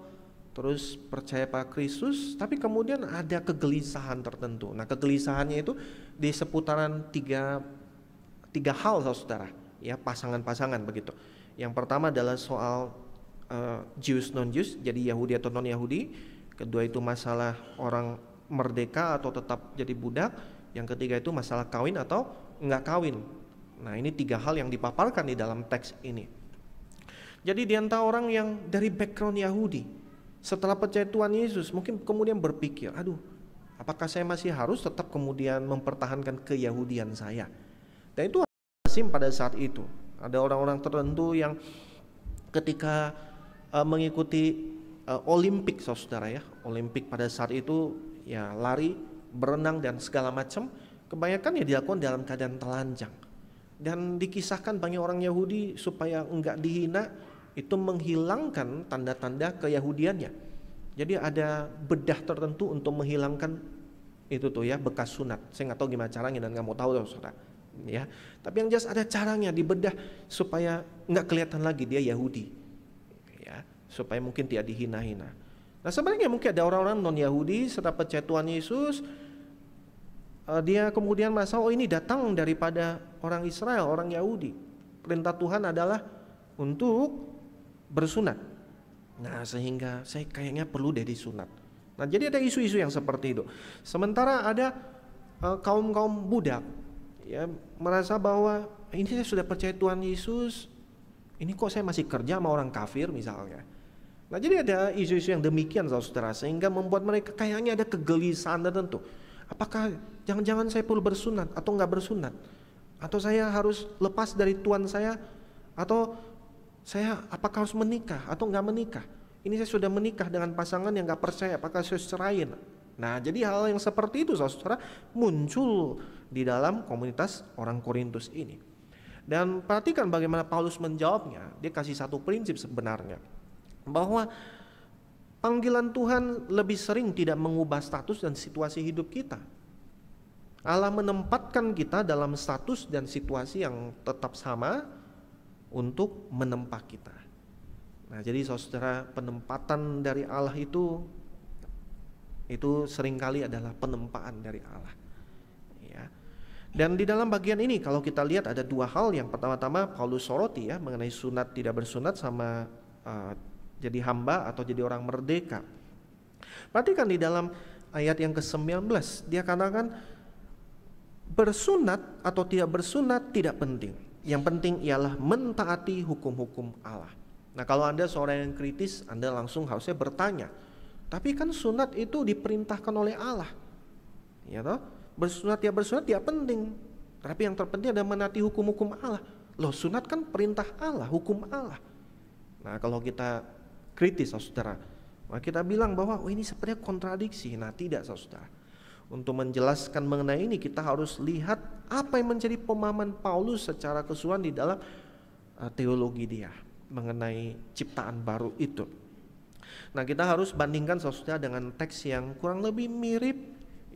terus percaya pada Kristus, tapi kemudian ada kegelisahan tertentu. Nah, kegelisahannya itu di seputaran tiga hal, saudara. Ya, pasangan-pasangan begitu. Yang pertama adalah soal Jews non-Jews, jadi Yahudi atau non-Yahudi. Kedua itu masalah orang merdeka atau tetap jadi budak. Yang ketiga itu masalah kawin atau enggak kawin. Nah, ini 3 hal yang dipaparkan di dalam teks ini. Jadi di antara orang yang dari background Yahudi, setelah percaya Tuhan Yesus mungkin kemudian berpikir, aduh, apakah saya masih harus tetap kemudian mempertahankan keyahudian saya? Dan itu pada saat itu ada orang-orang tertentu yang ketika mengikuti Olimpik, saudara ya, Olimpik pada saat itu ya lari, berenang dan segala macam, kebanyakan ya dilakukan dalam keadaan telanjang. Dan dikisahkan banyak orang Yahudi supaya enggak dihina itu menghilangkan tanda-tanda keyahudiannya. Jadi ada bedah tertentu untuk menghilangkan itu tuh ya bekas sunat. Saya nggak tahu gimana caranya dan nggak mau tahu, saudara. Ya, tapi yang jelas ada caranya dibedah supaya nggak kelihatan lagi dia Yahudi, ya, supaya mungkin tidak dihina-hina. Nah, sebenarnya mungkin ada orang-orang non Yahudi setelah percaya Tuhan Yesus, dia kemudian merasa oh ini datang daripada orang Israel, orang Yahudi. Perintah Tuhan adalah untuk bersunat. Nah, sehingga saya kayaknya perlu deh disunat. Nah, jadi ada isu-isu yang seperti itu. Sementara ada kaum-kaum budak ya merasa bahwa ini saya sudah percaya Tuhan Yesus, ini kok saya masih kerja sama orang kafir misalnya. Nah, jadi ada isu-isu yang demikian, saudara, sehingga membuat mereka kayaknya ada kegelisahan tertentu. Apakah jangan-jangan saya perlu bersunat atau enggak bersunat? Atau saya harus lepas dari Tuhan saya? Atau saya apakah harus menikah atau enggak menikah? Ini saya sudah menikah dengan pasangan yang enggak percaya, apakah saya harus ceraiin? Nah, jadi hal yang seperti itu, saudara, muncul di dalam komunitas orang Korintus ini. Dan perhatikan bagaimana Paulus menjawabnya. Dia kasih satu prinsip sebenarnya, bahwa panggilan Tuhan lebih sering tidak mengubah status dan situasi hidup kita. Allah menempatkan kita dalam status dan situasi yang tetap sama untuk menempa kita. Nah, jadi saudara, penempatan dari Allah itu seringkali adalah penempaan dari Allah. Ya. Dan di dalam bagian ini kalau kita lihat ada 2 hal. Yang pertama-tama Paulus soroti ya mengenai sunat tidak bersunat sama jadi hamba atau jadi orang merdeka. Perhatikan di dalam ayat yang ke-19 dia katakan bersunat atau tidak bersunat tidak penting. Yang penting ialah mentaati hukum-hukum Allah. Nah, kalau Anda seorang yang kritis, Anda langsung harusnya bertanya, tapi kan sunat itu diperintahkan oleh Allah, ya toh? Bersunat ya bersunat tidak penting, tapi yang terpenting adalah menaati hukum-hukum Allah. Loh, sunat kan perintah Allah, hukum Allah. Nah, kalau kita kritis, saudara, maka kita bilang bahwa ini sepertinya kontradiksi. Nah, tidak, saudara. Untuk menjelaskan mengenai ini kita harus lihat apa yang menjadi pemahaman Paulus secara keseluruhan di dalam teologi dia mengenai ciptaan baru itu. Nah, kita harus bandingkan, saudara, dengan teks yang kurang lebih mirip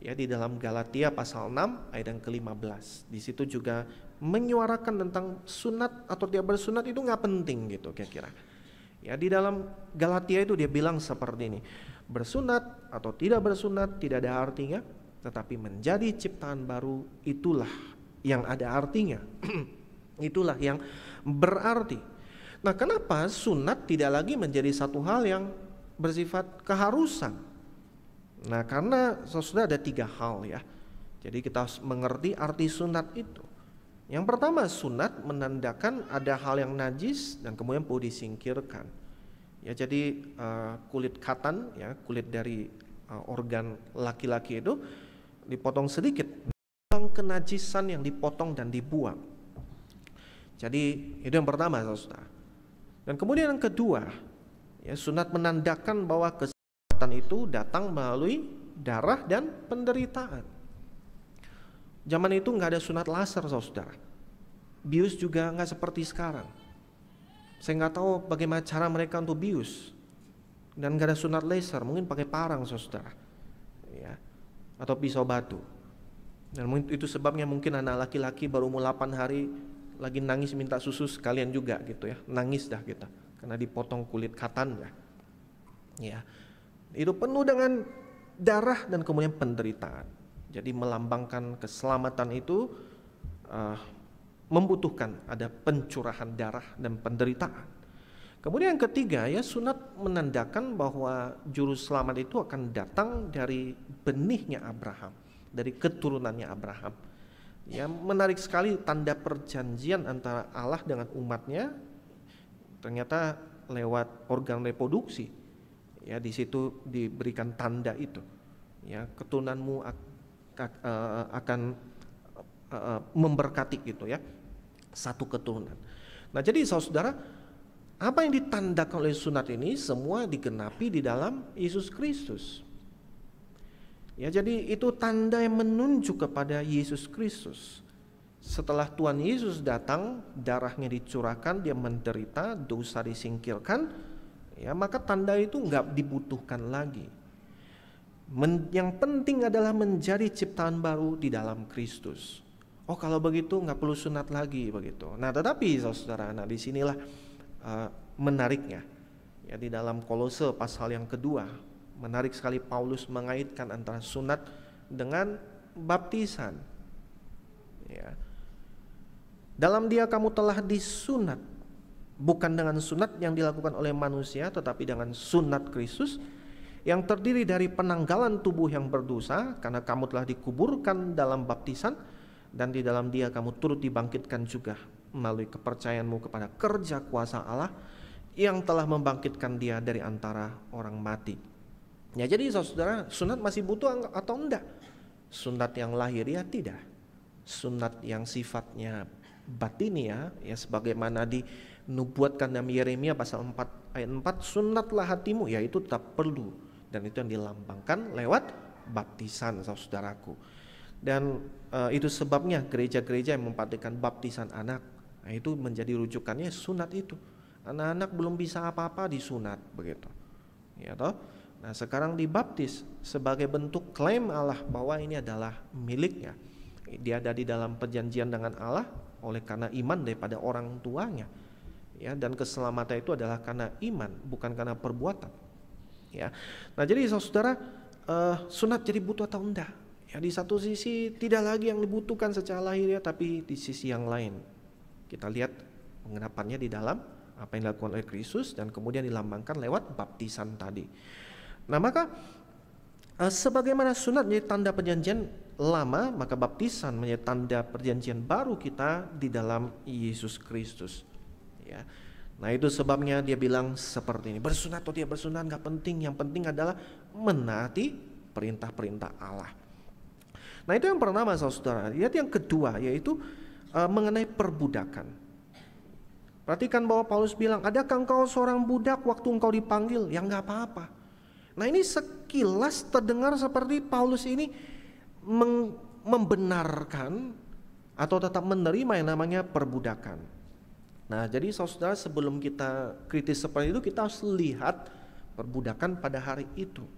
ya di dalam Galatia pasal 6 ayat yang ke-15. Di situ juga menyuarakan tentang sunat atau tidak bersunat itu nggak penting gitu kira-kira. Ya, di dalam Galatia itu dia bilang seperti ini, bersunat atau tidak bersunat tidak ada artinya, tetapi menjadi ciptaan baru itulah yang ada artinya. Itulah yang berarti. Nah, kenapa sunat tidak lagi menjadi satu hal yang bersifat keharusan? Nah, karena saudara ada 3 hal ya. Jadi kita harus mengerti arti sunat itu. Yang pertama, sunat menandakan ada hal yang najis dan kemudian perlu disingkirkan. Ya, jadi kulit khatan ya, kulit dari organ laki-laki itu dipotong sedikit, kenajisan yang dipotong dan dibuang. Jadi itu yang pertama, saudara. Dan kemudian yang kedua, ya, sunat menandakan bahwa keselamatan itu datang melalui darah dan penderitaan. Zaman itu nggak ada sunat laser, saudara. bius juga nggak seperti sekarang. Saya nggak tahu bagaimana cara mereka untuk bius, dan nggak ada sunat laser, mungkin pakai parang saudara, ya, atau pisau batu. Dan itu sebabnya mungkin anak laki-laki baru umur 8 hari lagi nangis minta susu sekalian juga gitu ya, nangis dah kita karena dipotong kulit katan ya. Itu penuh dengan darah dan kemudian penderitaan. Jadi melambangkan keselamatan itu membutuhkan ada pencurahan darah dan penderitaan. Kemudian yang ketiga ya, sunat menandakan bahwa juru selamat itu akan datang dari benihnya Abraham, dari keturunannya Abraham. Ya, menarik sekali tanda perjanjian antara Allah dengan umatnya ternyata lewat organ reproduksi. Ya, di situ diberikan tanda itu. Ya, keturunanmu akan memberkati gitu ya. Satu keturunan. Nah, jadi saudara, apa yang ditandakan oleh sunat ini semua digenapi di dalam Yesus Kristus. Ya, jadi itu tanda yang menunjuk kepada Yesus Kristus. Setelah Tuhan Yesus datang, darahnya dicurahkan, dia menderita, dosa disingkirkan, ya, maka tanda itu nggak dibutuhkan lagi. Yang penting adalah menjadi ciptaan baru di dalam Kristus. Oh, kalau begitu nggak perlu sunat lagi begitu. Nah, tetapi saudara, nah disinilah menariknya. Ya, di dalam Kolose pasal yang kedua, menarik sekali Paulus mengaitkan antara sunat dengan baptisan. Ya. Dalam dia kamu telah disunat, bukan dengan sunat yang dilakukan oleh manusia, tetapi dengan sunat Kristus yang terdiri dari penanggalan tubuh yang berdosa, karena kamu telah dikuburkan dalam baptisan, dan di dalam dia kamu turut dibangkitkan juga melalui kepercayaanmu kepada kerja kuasa Allah yang telah membangkitkan dia dari antara orang mati. Ya, jadi saudara, sunat masih butuh atau enggak? Sunat yang lahiriah tidak. Sunat yang sifatnya batinia, ya sebagaimana dinubuatkan dalam Yeremia pasal 4 ayat 4, sunatlah hatimu, ya itu tetap perlu, dan itu yang dilambangkan lewat baptisan saudaraku. Dan itu sebabnya gereja-gereja yang mempraktikkan baptisan anak, nah itu menjadi rujukannya sunat itu. Anak-anak belum bisa apa-apa disunat begitu, ya toh. Nah, sekarang dibaptis sebagai bentuk klaim Allah bahwa ini adalah miliknya. Dia ada di dalam perjanjian dengan Allah oleh karena iman daripada orang tuanya. Ya, dan keselamatan itu adalah karena iman, bukan karena perbuatan. Ya. Nah, jadi saudara, sunat jadi butuh atau enggak? Ya, di satu sisi tidak lagi yang dibutuhkan secara lahiriah, tapi di sisi yang lain kita lihat pengenapannya di dalam apa yang dilakukan oleh Kristus dan kemudian dilambangkan lewat baptisan tadi. Nah, maka sebagaimana sunat menjadi tanda perjanjian lama, maka baptisan menjadi tanda perjanjian baru kita di dalam Yesus Kristus. Ya. Nah, itu sebabnya dia bilang seperti ini, bersunat atau tidak bersunat gak penting, yang penting adalah menaati perintah-perintah Allah. Nah, itu yang pertama saudara. Lihat yang kedua, yaitu mengenai perbudakan. Perhatikan bahwa Paulus bilang, adakah engkau seorang budak waktu engkau dipanggil? Ya enggak apa-apa. Nah, ini sekilas terdengar seperti Paulus ini membenarkan atau tetap menerima yang namanya perbudakan. Nah, jadi saudara, sebelum kita kritis seperti itu, kita harus lihat perbudakan pada hari itu.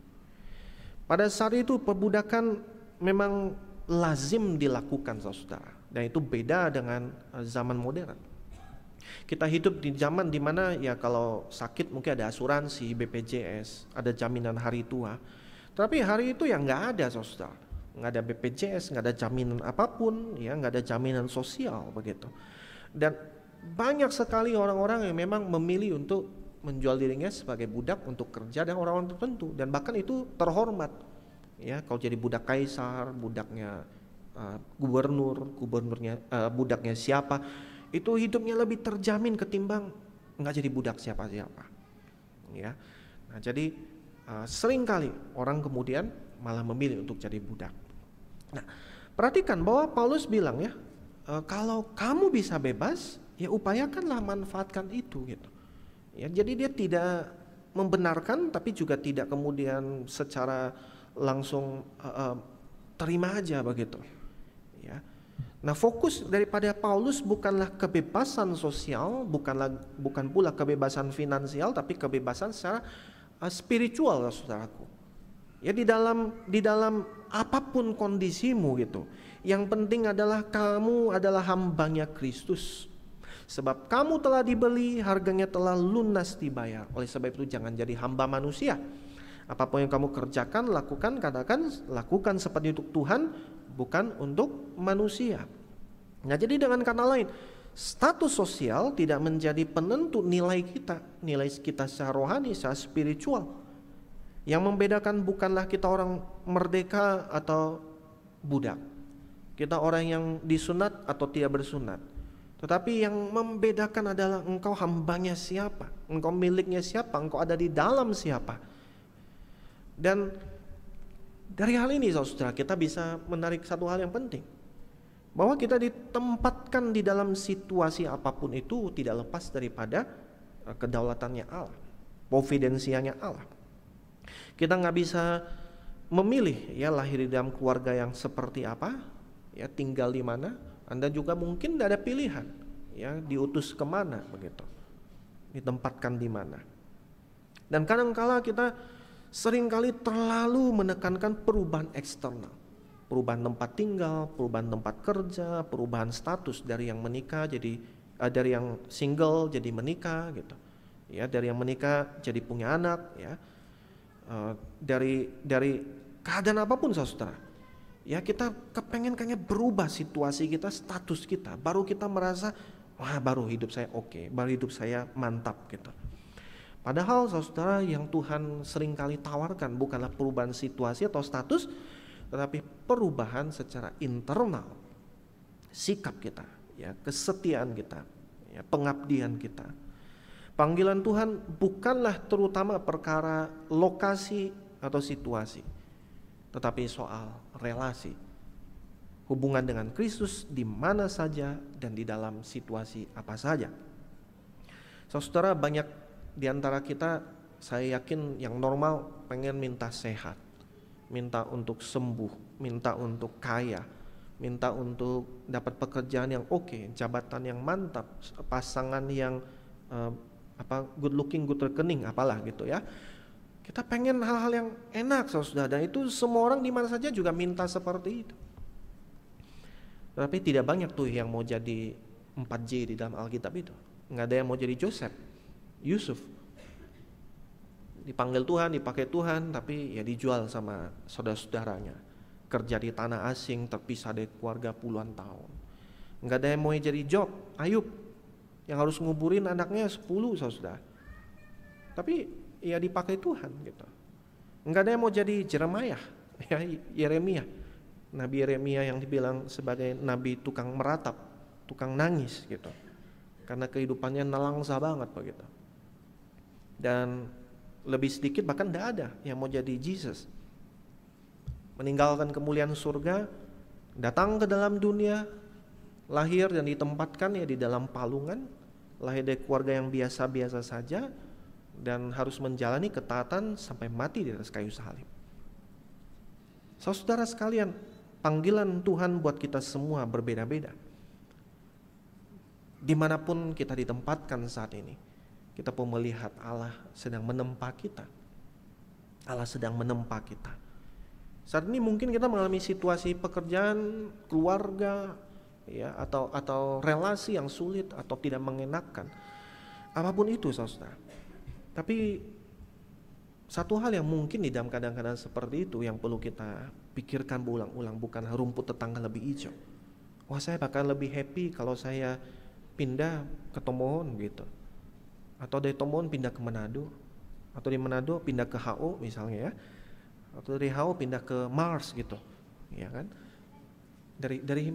Pada saat itu perbudakan memang lazim dilakukan saudara, dan itu beda dengan zaman modern. Kita hidup di zaman dimana ya kalau sakit mungkin ada asuransi, BPJS, ada jaminan hari tua. Tapi hari itu ya nggak ada saudara, nggak ada BPJS, nggak ada jaminan apapun, ya nggak ada jaminan sosial begitu. Dan banyak sekali orang-orang yang memang memilih untuk menjual dirinya sebagai budak untuk kerja dan orang-orang tertentu, dan bahkan itu terhormat. Ya, kalau jadi budak kaisar, budaknya gubernurnya, budaknya siapa, itu hidupnya lebih terjamin ketimbang nggak jadi budak siapa-siapa. Ya, nah jadi seringkali orang kemudian malah memilih untuk jadi budak. Nah, perhatikan bahwa Paulus bilang ya, kalau kamu bisa bebas, ya upayakanlah manfaatkan itu gitu. Ya, jadi dia tidak membenarkan, tapi juga tidak kemudian secara langsung terima aja begitu. Ya. Nah, fokus daripada Paulus bukanlah kebebasan sosial, bukan pula kebebasan finansial, tapi kebebasan secara spiritual, saudaraku. Ya, di dalam apapun kondisimu gitu. Yang penting adalah kamu adalah hambanya Kristus. Sebab kamu telah dibeli, harganya telah lunas dibayar. Oleh sebab itu jangan jadi hamba manusia. Apapun yang kamu kerjakan, lakukan seperti untuk Tuhan, bukan untuk manusia. Nah, jadi dengan kata lain, status sosial tidak menjadi penentu nilai kita secara rohani, secara spiritual. Yang membedakan bukanlah kita orang merdeka atau budak, kita orang yang disunat atau tidak bersunat, tetapi yang membedakan adalah engkau hambanya siapa, engkau miliknya siapa, engkau ada di dalam siapa. Dan dari hal ini saudara, kita bisa menarik satu hal yang penting, bahwa kita ditempatkan di dalam situasi apapun itu tidak lepas daripada kedaulatannya Allah, providensianya Allah. Kita nggak bisa memilih ya lahir di dalam keluarga yang seperti apa, ya tinggal di mana. Anda juga mungkin tidak ada pilihan, ya diutus kemana begitu, ditempatkan di mana. Dan kadang-kala kita seringkali terlalu menekankan perubahan eksternal, perubahan tempat tinggal, perubahan tempat kerja, perubahan status dari yang menikah jadi dari yang single jadi menikah gitu, ya dari yang menikah jadi punya anak, ya dari keadaan apapun saudara, ya kita kepengen kayaknya berubah situasi kita, status kita, baru kita merasa wah baru hidup saya oke, baru hidup saya mantap gitu. Padahal saudara, yang Tuhan seringkali tawarkan bukanlah perubahan situasi atau status, tetapi perubahan secara internal, sikap kita, ya kesetiaan kita, ya pengabdian kita. Panggilan Tuhan bukanlah terutama perkara lokasi atau situasi, tetapi soal relasi, hubungan dengan Kristus di mana saja dan di dalam situasi apa saja. Saudara, banyak di antara kita, saya yakin yang normal pengen minta sehat, minta untuk sembuh, minta untuk kaya, minta untuk dapat pekerjaan yang oke, jabatan yang mantap, pasangan yang good looking, good rekening, apalah gitu ya. Kita pengen hal-hal yang enak saudara, dan itu semua orang di mana saja juga minta seperti itu. Tapi tidak banyak tuh yang mau jadi 4J di dalam Alkitab itu. Nggak ada yang mau jadi Joseph, Yusuf. Dipanggil Tuhan, dipakai Tuhan, tapi ya dijual sama saudara-saudaranya. Kerja di tanah asing, terpisah dari keluarga puluhan tahun. Nggak ada yang mau jadi Job, Ayub, yang harus nguburin anaknya 10 saudara. Tapi ya dipakai Tuhan gitu. Nggak ada yang mau jadi Jeremiah, ya Yeremia. Nabi Yeremia yang dibilang sebagai nabi tukang meratap, tukang nangis gitu. Karena kehidupannya nelangsa banget begitu. Dan lebih sedikit bahkan tidak ada yang mau jadi Jesus. Meninggalkan kemuliaan surga, datang ke dalam dunia, lahir dan ditempatkan ya di dalam palungan, lahir dari keluarga yang biasa-biasa saja, dan harus menjalani ketaatan sampai mati di atas kayu salib. Saudara sekalian, panggilan Tuhan buat kita semua berbeda-beda. Dimanapun kita ditempatkan saat ini, kita pun melihat Allah sedang menempa kita. Allah sedang menempa kita. Saat ini mungkin kita mengalami situasi pekerjaan, keluarga, ya atau relasi yang sulit atau tidak mengenakan. Apapun itu saudara. Tapi satu hal yang mungkin di dalam keadaan-keadaan seperti itu yang perlu kita pikirkan berulang-ulang, bukan rumput tetangga lebih hijau. Wah, saya bakal lebih happy kalau saya pindah ke Tomohon gitu. Atau dari Tomohon pindah ke Manado, atau di Manado pindah ke HO misalnya ya, atau dari HO pindah ke Mars gitu, ya kan? Dari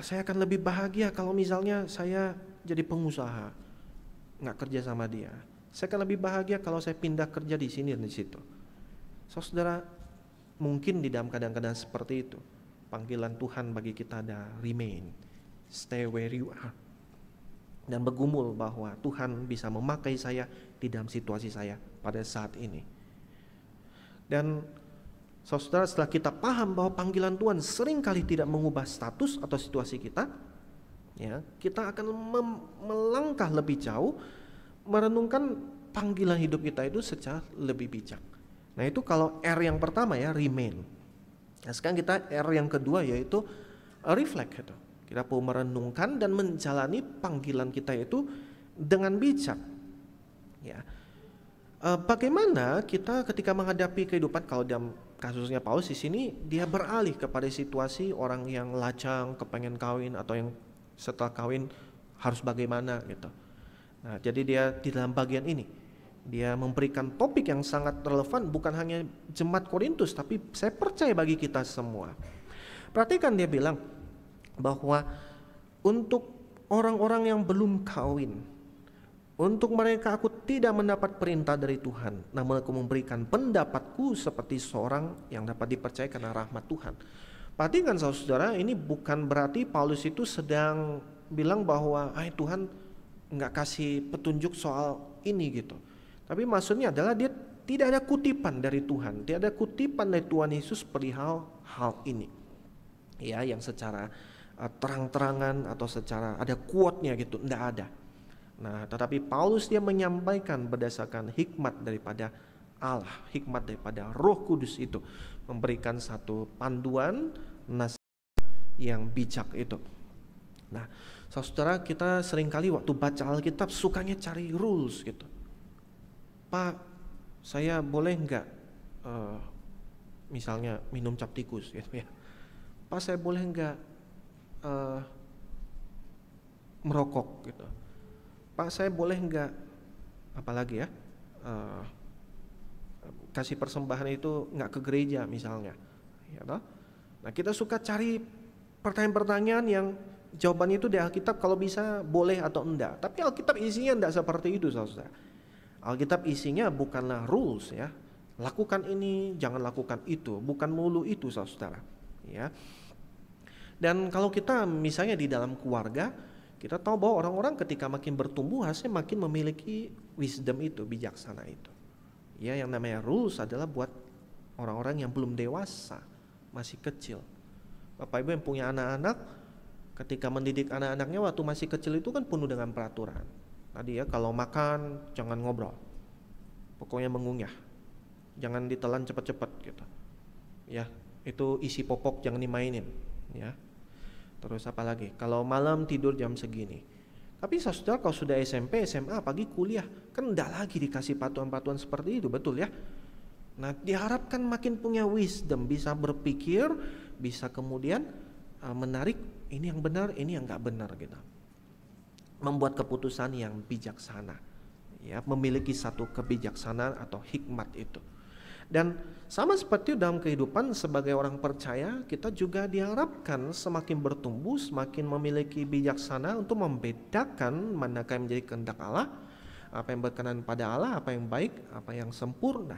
saya akan lebih bahagia kalau misalnya saya jadi pengusaha, nggak kerja sama dia. Saya akan lebih bahagia kalau saya pindah kerja di sini dan di situ. Saudara, mungkin di dalam keadaan-keadaan seperti itu, panggilan Tuhan bagi kita ada remain, stay where you are. Dan bergumul bahwa Tuhan bisa memakai saya di dalam situasi saya pada saat ini. Dan Saudara, setelah kita paham bahwa panggilan Tuhan seringkali tidak mengubah status atau situasi kita, ya, kita akan melangkah lebih jauh, merenungkan panggilan hidup kita itu secara lebih bijak. Nah, itu kalau R yang pertama ya, remain. Nah, sekarang kita R yang kedua yaitu reflect itu. Kita perlu merenungkan dan menjalani panggilan kita itu dengan bijak. Ya. Bagaimana kita ketika menghadapi kehidupan, kalau dalam kasusnya Paulus di sini dia beralih kepada situasi orang yang lajang, kepengen kawin atau yang setelah kawin harus bagaimana gitu. Nah, jadi dia di dalam bagian ini dia memberikan topik yang sangat relevan bukan hanya jemaat Korintus tapi saya percaya bagi kita semua. Perhatikan dia bilang bahwa untuk orang-orang yang belum kawin, untuk mereka aku tidak mendapat perintah dari Tuhan, namun aku memberikan pendapatku seperti seorang yang dapat dipercaya karena rahmat Tuhan. Perhatikan saudara, ini bukan berarti Paulus itu sedang bilang bahwa Tuhan nggak kasih petunjuk soal ini gitu. Tapi maksudnya adalah dia tidak ada kutipan dari Tuhan, tidak ada kutipan dari Tuhan Yesus perihal hal ini. Ya, yang secara terang-terangan atau secara ada quote-nya gitu, enggak ada. Nah, tetapi Paulus dia menyampaikan berdasarkan hikmat daripada Allah, hikmat daripada Roh Kudus itu, memberikan satu panduan nasihat yang bijak itu. Nah, saudara, kita seringkali waktu baca Alkitab sukanya cari rules gitu. Pak, saya boleh enggak misalnya minum cap tikus gitu ya. Pak, saya boleh enggak merokok gitu. Pak, saya boleh enggak apalagi ya kasih persembahan itu enggak ke gereja misalnya, ya toh? Nah, kita suka cari pertanyaan-pertanyaan yang jawabannya itu di Alkitab kalau bisa boleh atau enggak. Tapi Alkitab isinya enggak seperti itu, saudara. Alkitab isinya bukanlah rules ya. Lakukan ini, jangan lakukan itu, bukan melulu itu, saudara. Ya. Dan kalau kita misalnya di dalam keluarga, kita tahu bahwa orang-orang ketika makin bertumbuh harusnya makin memiliki wisdom itu, bijaksana itu. Ya, yang namanya rules adalah buat orang-orang yang belum dewasa, masih kecil. Bapak Ibu yang punya anak-anak, ketika mendidik anak-anaknya waktu masih kecil itu kan penuh dengan peraturan. Tadi ya, kalau makan jangan ngobrol, pokoknya mengunyah, jangan ditelan cepat-cepat gitu. Ya, itu isi popok jangan dimainin. Ya. Terus apa lagi? Kalau malam tidur jam segini. Tapi saudara kalau sudah SMP, SMA, pagi kuliah, kan enggak lagi dikasih patuan-patuan seperti itu, betul ya? Nah, diharapkan makin punya wisdom, bisa berpikir, bisa kemudian menarik ini yang benar, ini yang enggak benar gitu. Membuat keputusan yang bijaksana. Ya, memiliki satu kebijaksanaan atau hikmat itu. Dan sama seperti dalam kehidupan sebagai orang percaya, kita juga diharapkan semakin bertumbuh, semakin memiliki bijaksana untuk membedakan manakah yang menjadi kehendak Allah, apa yang berkenan pada Allah, apa yang baik, apa yang sempurna.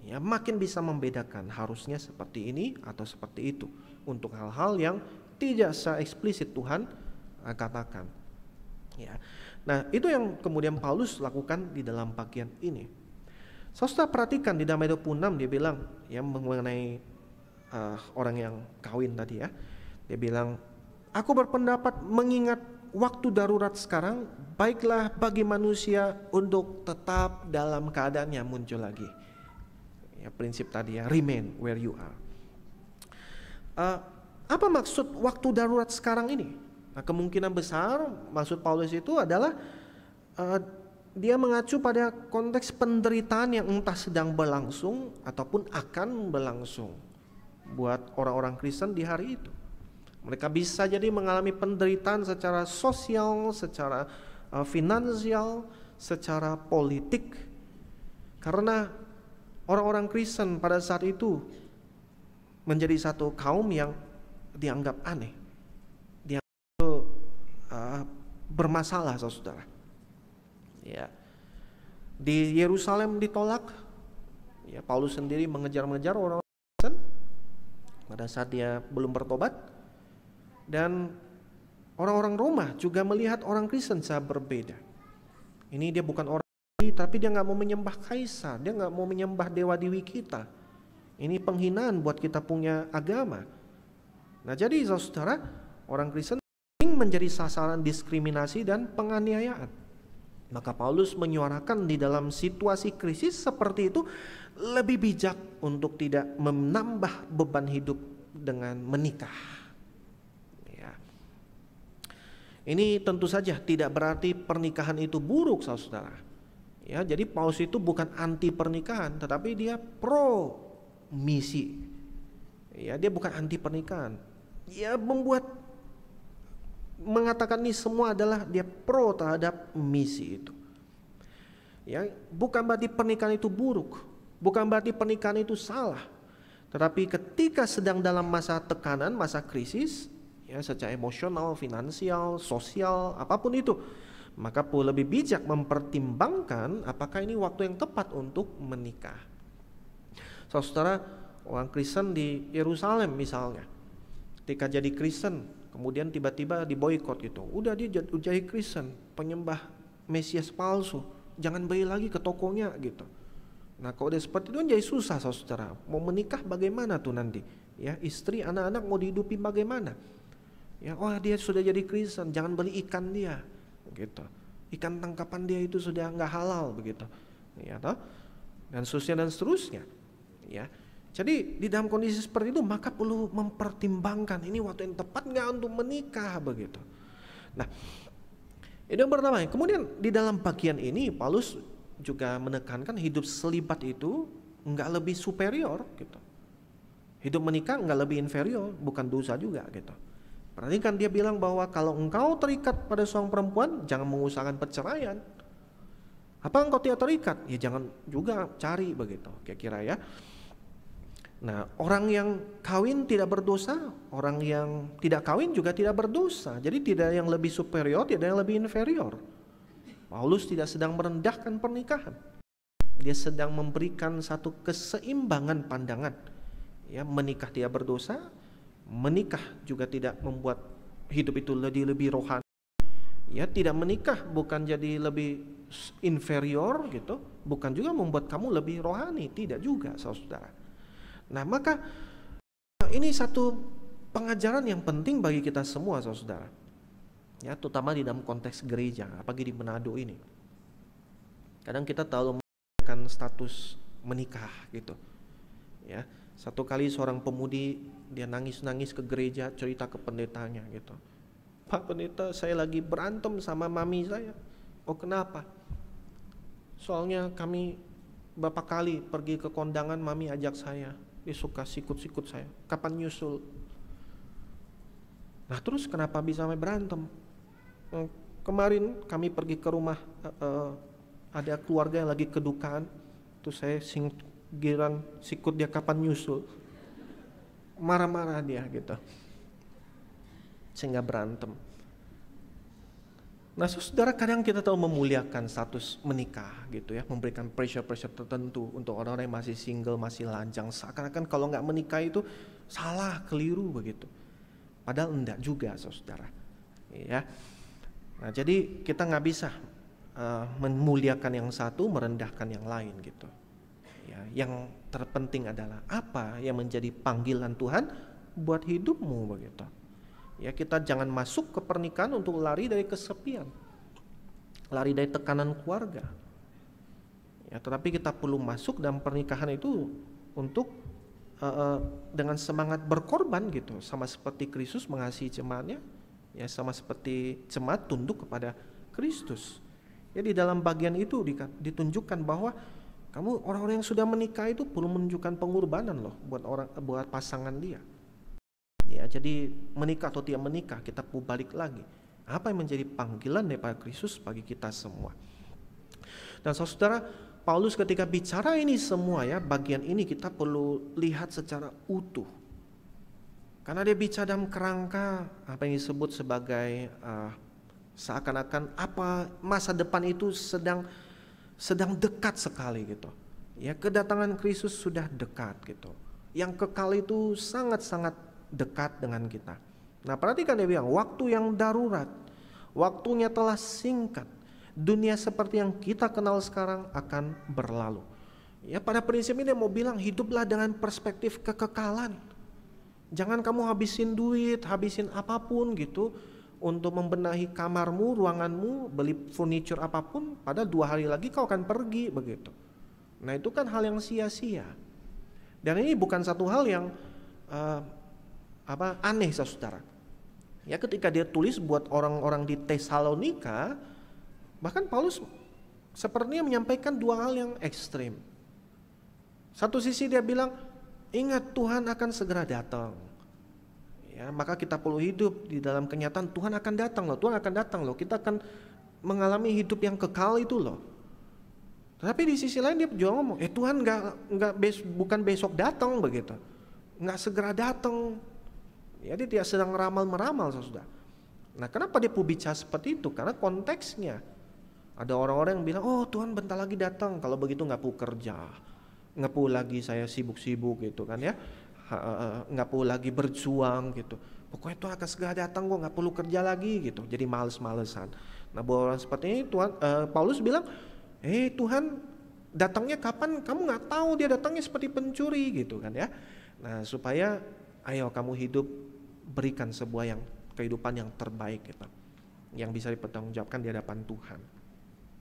Ya, makin bisa membedakan harusnya seperti ini atau seperti itu untuk hal-hal yang tidak secara eksplisit Tuhan katakan. Ya. Nah, itu yang kemudian Paulus lakukan di dalam bagian ini. Saudara perhatikan di dalam ayat 26 dia bilang ya mengenai orang yang kawin tadi ya. Dia bilang, aku berpendapat mengingat waktu darurat sekarang, baiklah bagi manusia untuk tetap dalam keadaan yang muncul lagi. Ya, prinsip tadi ya, remain where you are. Apa maksud waktu darurat sekarang ini? Nah, kemungkinan besar maksud Paulus itu adalah dia mengacu pada konteks penderitaan yang entah sedang berlangsung ataupun akan berlangsung buat orang-orang Kristen di hari itu. Mereka bisa jadi mengalami penderitaan secara sosial, secara finansial, secara politik, karena orang-orang Kristen pada saat itu menjadi satu kaum yang dianggap aneh, dianggap bermasalah, saudara. Ya, di Yerusalem ditolak. Ya, Paulus sendiri mengejar-ngejar orang Kristen pada saat dia belum bertobat, dan orang-orang Roma juga melihat orang Kristen secara berbeda. Ini dia bukan orang, tapi dia nggak mau menyembah kaisar, dia nggak mau menyembah dewa dewi kita. Ini penghinaan buat kita punya agama. Nah jadi saudara, orang Kristen sering menjadi sasaran diskriminasi dan penganiayaan. Maka Paulus menyuarakan di dalam situasi krisis seperti itu lebih bijak untuk tidak menambah beban hidup dengan menikah. Ya. Ini tentu saja tidak berarti pernikahan itu buruk, saudara. Ya, jadi Paulus itu bukan anti pernikahan, tetapi dia pro misi. Ya, dia bukan anti pernikahan. Dia mengatakan ini semua adalah dia pro terhadap misi itu. Ya, bukan berarti pernikahan itu buruk, bukan berarti pernikahan itu salah. Tetapi ketika sedang dalam masa tekanan, masa krisis, ya secara emosional, finansial, sosial, apapun itu, maka perlu lebih bijak mempertimbangkan apakah ini waktu yang tepat untuk menikah. Saudara, orang Kristen di Yerusalem misalnya, ketika jadi Kristen, kemudian tiba-tiba diboikot gitu. Udah dia jadi Kristen, penyembah Mesias palsu, jangan beli lagi ke tokonya gitu. Nah kalau udah seperti itu kan jadi susah, saudara. Mau menikah bagaimana tuh nanti? Ya, istri, anak-anak mau dihidupi bagaimana? Ya, oh dia sudah jadi Kristen, jangan beli ikan dia, gitu. Ikan tangkapan dia itu sudah nggak halal begitu, ya toh? Dan seterusnya. Ya, jadi di dalam kondisi seperti itu maka perlu mempertimbangkan ini waktu yang tepat nggak untuk menikah begitu. Nah, itu yang pertama. Kemudian di dalam bagian ini Paulus juga menekankan hidup selibat itu nggak lebih superior gitu. Hidup menikah nggak lebih inferior, bukan dosa juga gitu. Perhatikan dia bilang bahwa kalau engkau terikat pada seorang perempuan, jangan mengusahakan perceraian. Apa engkau tidak terikat? Ya jangan juga cari begitu, kira-kira ya. Nah, orang yang kawin tidak berdosa, orang yang tidak kawin juga tidak berdosa. Jadi tidak yang lebih superior, tidak yang lebih inferior. Paulus tidak sedang merendahkan pernikahan. Dia sedang memberikan satu keseimbangan pandangan. Ya, menikah tidak berdosa, menikah juga tidak membuat hidup itu lebih rohani. Ya, tidak menikah bukan jadi lebih inferior gitu, bukan juga membuat kamu lebih rohani, tidak juga, saudara. Nah, maka ini satu pengajaran yang penting bagi kita semua, saudara. Ya, terutama di dalam konteks gereja, apalagi di Manado ini. Kadang kita terlalu menggunakan status menikah gitu. Ya, satu kali seorang pemudi dia nangis-nangis ke gereja, cerita ke pendetanya gitu. Pak pendeta, saya lagi berantem sama mami saya. Oh kenapa? Soalnya kami beberapa kali pergi ke kondangan, mami ajak saya. Dia suka sikut-sikut saya. Kapan nyusul? Nah terus kenapa bisa sampai berantem? Kemarin kami pergi ke rumah ada keluarga yang lagi kedukaan. Terus saya giran sikut dia kapan nyusul. Marah-marah dia gitu. Sehingga berantem. Nah saudara, kadang kita tahu memuliakan status menikah gitu ya, memberikan pressure-pressure tertentu untuk orang-orang yang masih single, masih lajang, seakan-akan kalau nggak menikah itu salah, keliru begitu. Padahal enggak juga saudara. Ya. Nah jadi kita nggak bisa memuliakan yang satu, merendahkan yang lain gitu. Ya, yang terpenting adalah apa yang menjadi panggilan Tuhan buat hidupmu begitu. Ya, kita jangan masuk ke pernikahan untuk lari dari kesepian, lari dari tekanan keluarga. Ya, tetapi kita perlu masuk dalam pernikahan itu untuk dengan semangat berkorban gitu, sama seperti Kristus mengasihi jemaatnya, ya sama seperti jemaat tunduk kepada Kristus. Ya, di dalam bagian itu ditunjukkan bahwa kamu orang-orang yang sudah menikah itu perlu menunjukkan pengorbanan loh buat pasangan dia. Ya, jadi menikah atau tidak menikah kita perlu balik lagi. Apa yang menjadi panggilan daripada Kristus bagi kita semua. Dan saudara, Paulus ketika bicara ini semua ya, bagian ini kita perlu lihat secara utuh. Karena dia bicara dalam kerangka apa yang disebut sebagai seakan-akan apa masa depan itu sedang dekat sekali gitu. Ya, kedatangan Kristus sudah dekat gitu. Yang kekal itu sangat-sangat dekat dengan kita. Nah perhatikan dia bilang, waktu yang darurat, waktunya telah singkat. Dunia seperti yang kita kenal sekarang akan berlalu. Ya, pada prinsipnya dia mau bilang hiduplah dengan perspektif kekekalan. Jangan kamu habisin duit, habisin apapun gitu untuk membenahi kamarmu, ruanganmu, beli furniture apapun, padahal 2 hari lagi kau akan pergi begitu. Nah, itu kan hal yang sia-sia. Dan ini bukan satu hal yang aneh, saudara. Ya, ketika dia tulis buat orang-orang di Tesalonika, bahkan Paulus sepertinya menyampaikan 2 hal yang ekstrim. Satu sisi dia bilang, ingat Tuhan akan segera datang. Ya, maka kita perlu hidup di dalam kenyataan Tuhan akan datang loh, Tuhan akan datang loh. Kita akan mengalami hidup yang kekal itu loh. Tapi di sisi lain dia juga ngomong, Tuhan bukan besok datang begitu, nggak segera datang. Ya, dia tidak sedang meramal, saudara. Nah, kenapa dia bicara seperti itu? Karena konteksnya ada orang-orang yang bilang, oh Tuhan bentar lagi datang, kalau begitu nggak perlu kerja, nggak perlu lagi saya sibuk-sibuk gitu kan ya, nggak perlu lagi berjuang gitu. Pokoknya Tuhan akan segera datang, kok nggak perlu kerja lagi gitu. Jadi males-malesan. Nah, buat orang seperti ini Paulus bilang, Tuhan datangnya kapan? Kamu nggak tahu, dia datangnya seperti pencuri gitu kan ya. Nah, supaya ayo kamu hidup, berikan sebuah kehidupan yang terbaik gitu, yang bisa dipertanggungjawabkan di hadapan Tuhan.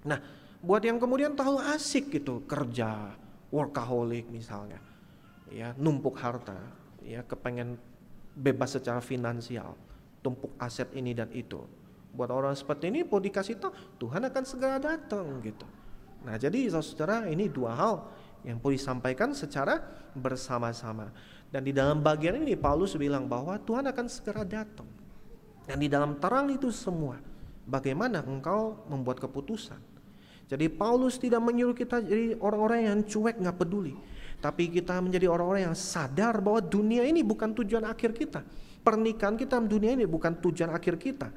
Nah, buat yang kemudian terlalu asik gitu kerja, workaholic misalnya, ya numpuk harta, ya kepengen bebas secara finansial, tumpuk aset ini dan itu. Buat orang seperti ini perlu dikasih tahu Tuhan akan segera datang gitu. Nah, jadi saudara, ini 2 hal yang perlu disampaikan secara bersama-sama. Dan di dalam bagian ini Paulus bilang bahwa Tuhan akan segera datang. Dan di dalam terang itu semua, bagaimana engkau membuat keputusan. Jadi Paulus tidak menyuruh kita jadi orang-orang yang cuek, gak peduli. Tapi kita menjadi orang-orang yang sadar bahwa dunia ini bukan tujuan akhir kita. Pernikahan kita di dunia ini bukan tujuan akhir kita.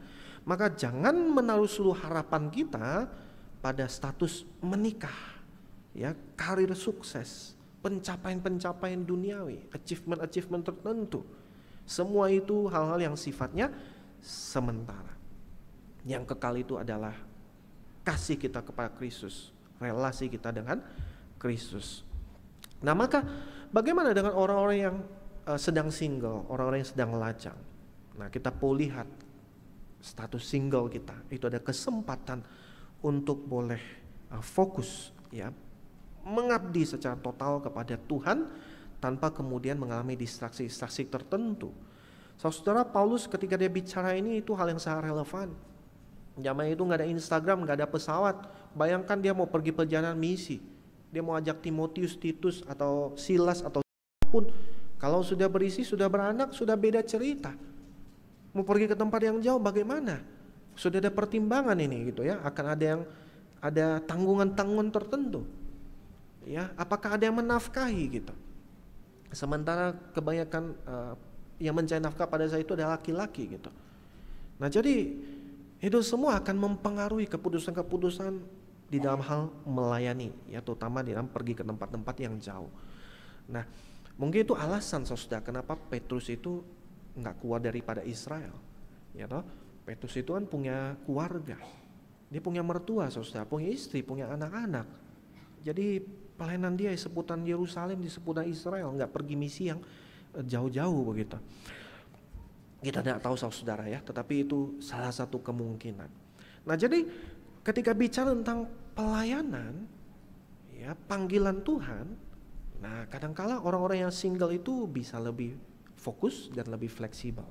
Maka jangan menaruh seluruh harapan kita pada status menikah, ya, karir sukses, pencapaian-pencapaian duniawi, achievement tertentu. Semua itu hal-hal yang sifatnya sementara. Yang kekal itu adalah kasih kita kepada Kristus, relasi kita dengan Kristus. Nah, maka bagaimana dengan orang-orang yang sedang single, orang-orang yang sedang lajang? Nah, kita perlu lihat status single kita. Itu ada kesempatan untuk boleh fokus, ya, mengabdi secara total kepada Tuhan tanpa kemudian mengalami distraksi-distraksi tertentu. Saudara, Paulus ketika dia bicara ini itu hal yang sangat relevan. Zaman itu nggak ada Instagram, nggak ada pesawat. Bayangkan dia mau pergi perjalanan misi, dia mau ajak Timotius, Titus atau Silas atau siapapun. Kalau sudah berisi, sudah beranak, sudah beda cerita. Mau pergi ke tempat yang jauh bagaimana? Sudah ada pertimbangan ini gitu ya, akan ada tanggungan-tanggungan tertentu. Ya, apakah ada yang menafkahi gitu? Sementara kebanyakan yang mencari nafkah pada saat itu adalah laki-laki gitu. Nah, jadi itu semua akan mempengaruhi keputusan-keputusan di dalam hal melayani, ya, terutama di dalam pergi ke tempat-tempat yang jauh. Nah, mungkin itu alasan saudara kenapa Petrus itu nggak keluar daripada Israel, ya toh. Petrus itu kan punya keluarga, dia punya mertua saudara, punya istri, punya anak-anak. Jadi pelayanan dia di seputar Yerusalem, di seputar Israel, nggak pergi misi yang jauh-jauh begitu. Kita tidak tahu saudara ya, tetapi itu salah satu kemungkinan. Nah, jadi ketika bicara tentang pelayanan, ya, panggilan Tuhan, nah kadangkala orang-orang yang single itu bisa lebih fokus dan lebih fleksibel.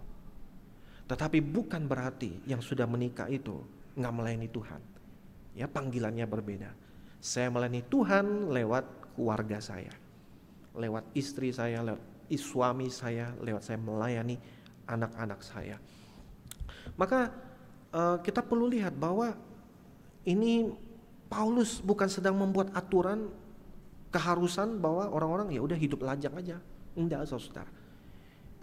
Tetapi bukan berarti yang sudah menikah itu nggak melayani Tuhan. Ya, panggilannya berbeda. Saya melayani Tuhan lewat keluarga saya, lewat istri saya, lewat suami saya, lewat saya melayani anak-anak saya. Maka kita perlu lihat bahwa ini Paulus bukan sedang membuat aturan keharusan bahwa orang-orang ya udah hidup lajang aja. Enggak, saudara.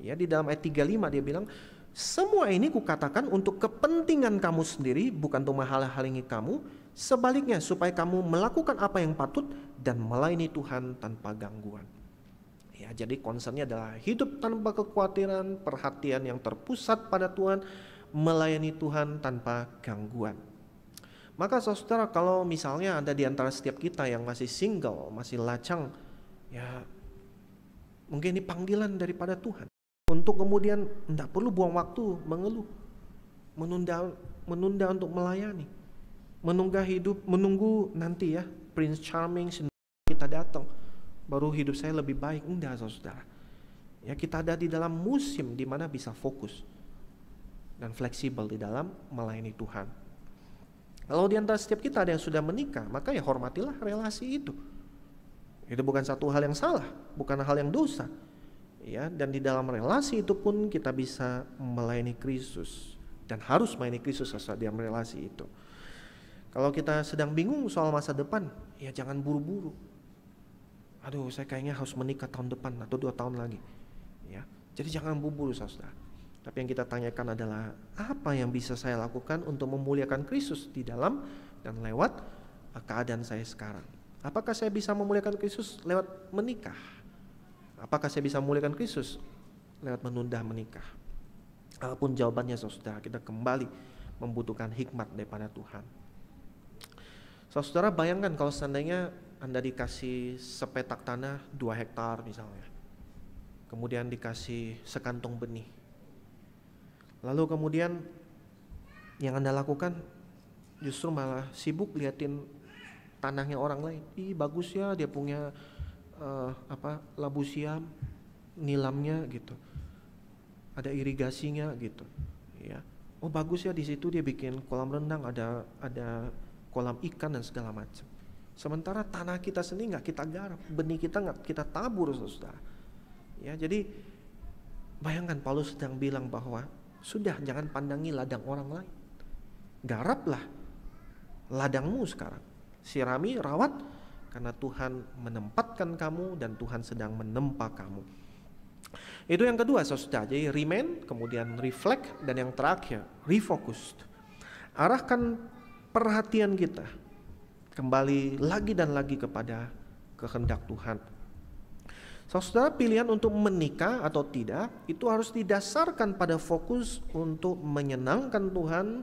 Ya, di dalam ayat 35 dia bilang, semua ini kukatakan untuk kepentingan kamu sendiri, bukan untuk menghalang-halangi kamu, sebaliknya supaya kamu melakukan apa yang patut dan melayani Tuhan tanpa gangguan. Ya, jadi concernnya adalah hidup tanpa kekhawatiran, perhatian yang terpusat pada Tuhan, melayani Tuhan tanpa gangguan. Maka saudara, kalau misalnya ada di antara setiap kita yang masih single, masih lajang, ya mungkin ini panggilan daripada Tuhan untuk kemudian tidak perlu buang waktu mengeluh, menunda untuk melayani, menunggu nanti ya Prince Charming kita datang baru hidup saya lebih baik. Enggak saudara, ya kita ada di dalam musim di mana bisa fokus dan fleksibel di dalam melayani Tuhan. Kalau di antara setiap kita ada yang sudah menikah, maka ya hormatilah relasi itu. Itu bukan satu hal yang salah, bukan hal yang dosa. Ya, dan di dalam relasi itu pun kita bisa melayani Kristus dan harus melayani Kristus saat dalam relasi itu. Kalau kita sedang bingung soal masa depan, ya jangan buru-buru. Aduh, saya kayaknya harus menikah tahun depan atau 2 tahun lagi. Ya, jadi jangan buru-buru saudara. Tapi yang kita tanyakan adalah apa yang bisa saya lakukan untuk memuliakan Kristus di dalam dan lewat keadaan saya sekarang. Apakah saya bisa memuliakan Kristus lewat menikah? Apakah saya bisa memuliakan Kristus lewat menunda menikah? Apapun jawabannya saudara, kita kembali membutuhkan hikmat daripada Tuhan. Saudara bayangkan kalau seandainya Anda dikasih sepetak tanah 2 hektar misalnya. Kemudian dikasih sekantong benih. Lalu kemudian yang Anda lakukan justru malah sibuk liatin tanahnya orang lain. Ih bagus ya dia punya labu siam, nilamnya gitu. Ada irigasinya gitu. Ya. Oh bagus ya di situ dia bikin kolam renang, ada kolam ikan dan segala macam. Sementara tanah kita sendiri nggak kita garap, benih kita nggak kita tabur saudara. Ya jadi bayangkan Paulus sedang bilang bahwa sudah jangan pandangi ladang orang lain. Garaplah ladangmu sekarang. Sirami, rawat karena Tuhan menempatkan kamu dan Tuhan sedang menempa kamu. Itu yang kedua saudara. Jadi remain, kemudian reflect, dan yang terakhir refocused. Arahkan perhatian kita kembali lagi dan lagi kepada kehendak Tuhan. Saudara, pilihan untuk menikah atau tidak itu harus didasarkan pada fokus untuk menyenangkan Tuhan,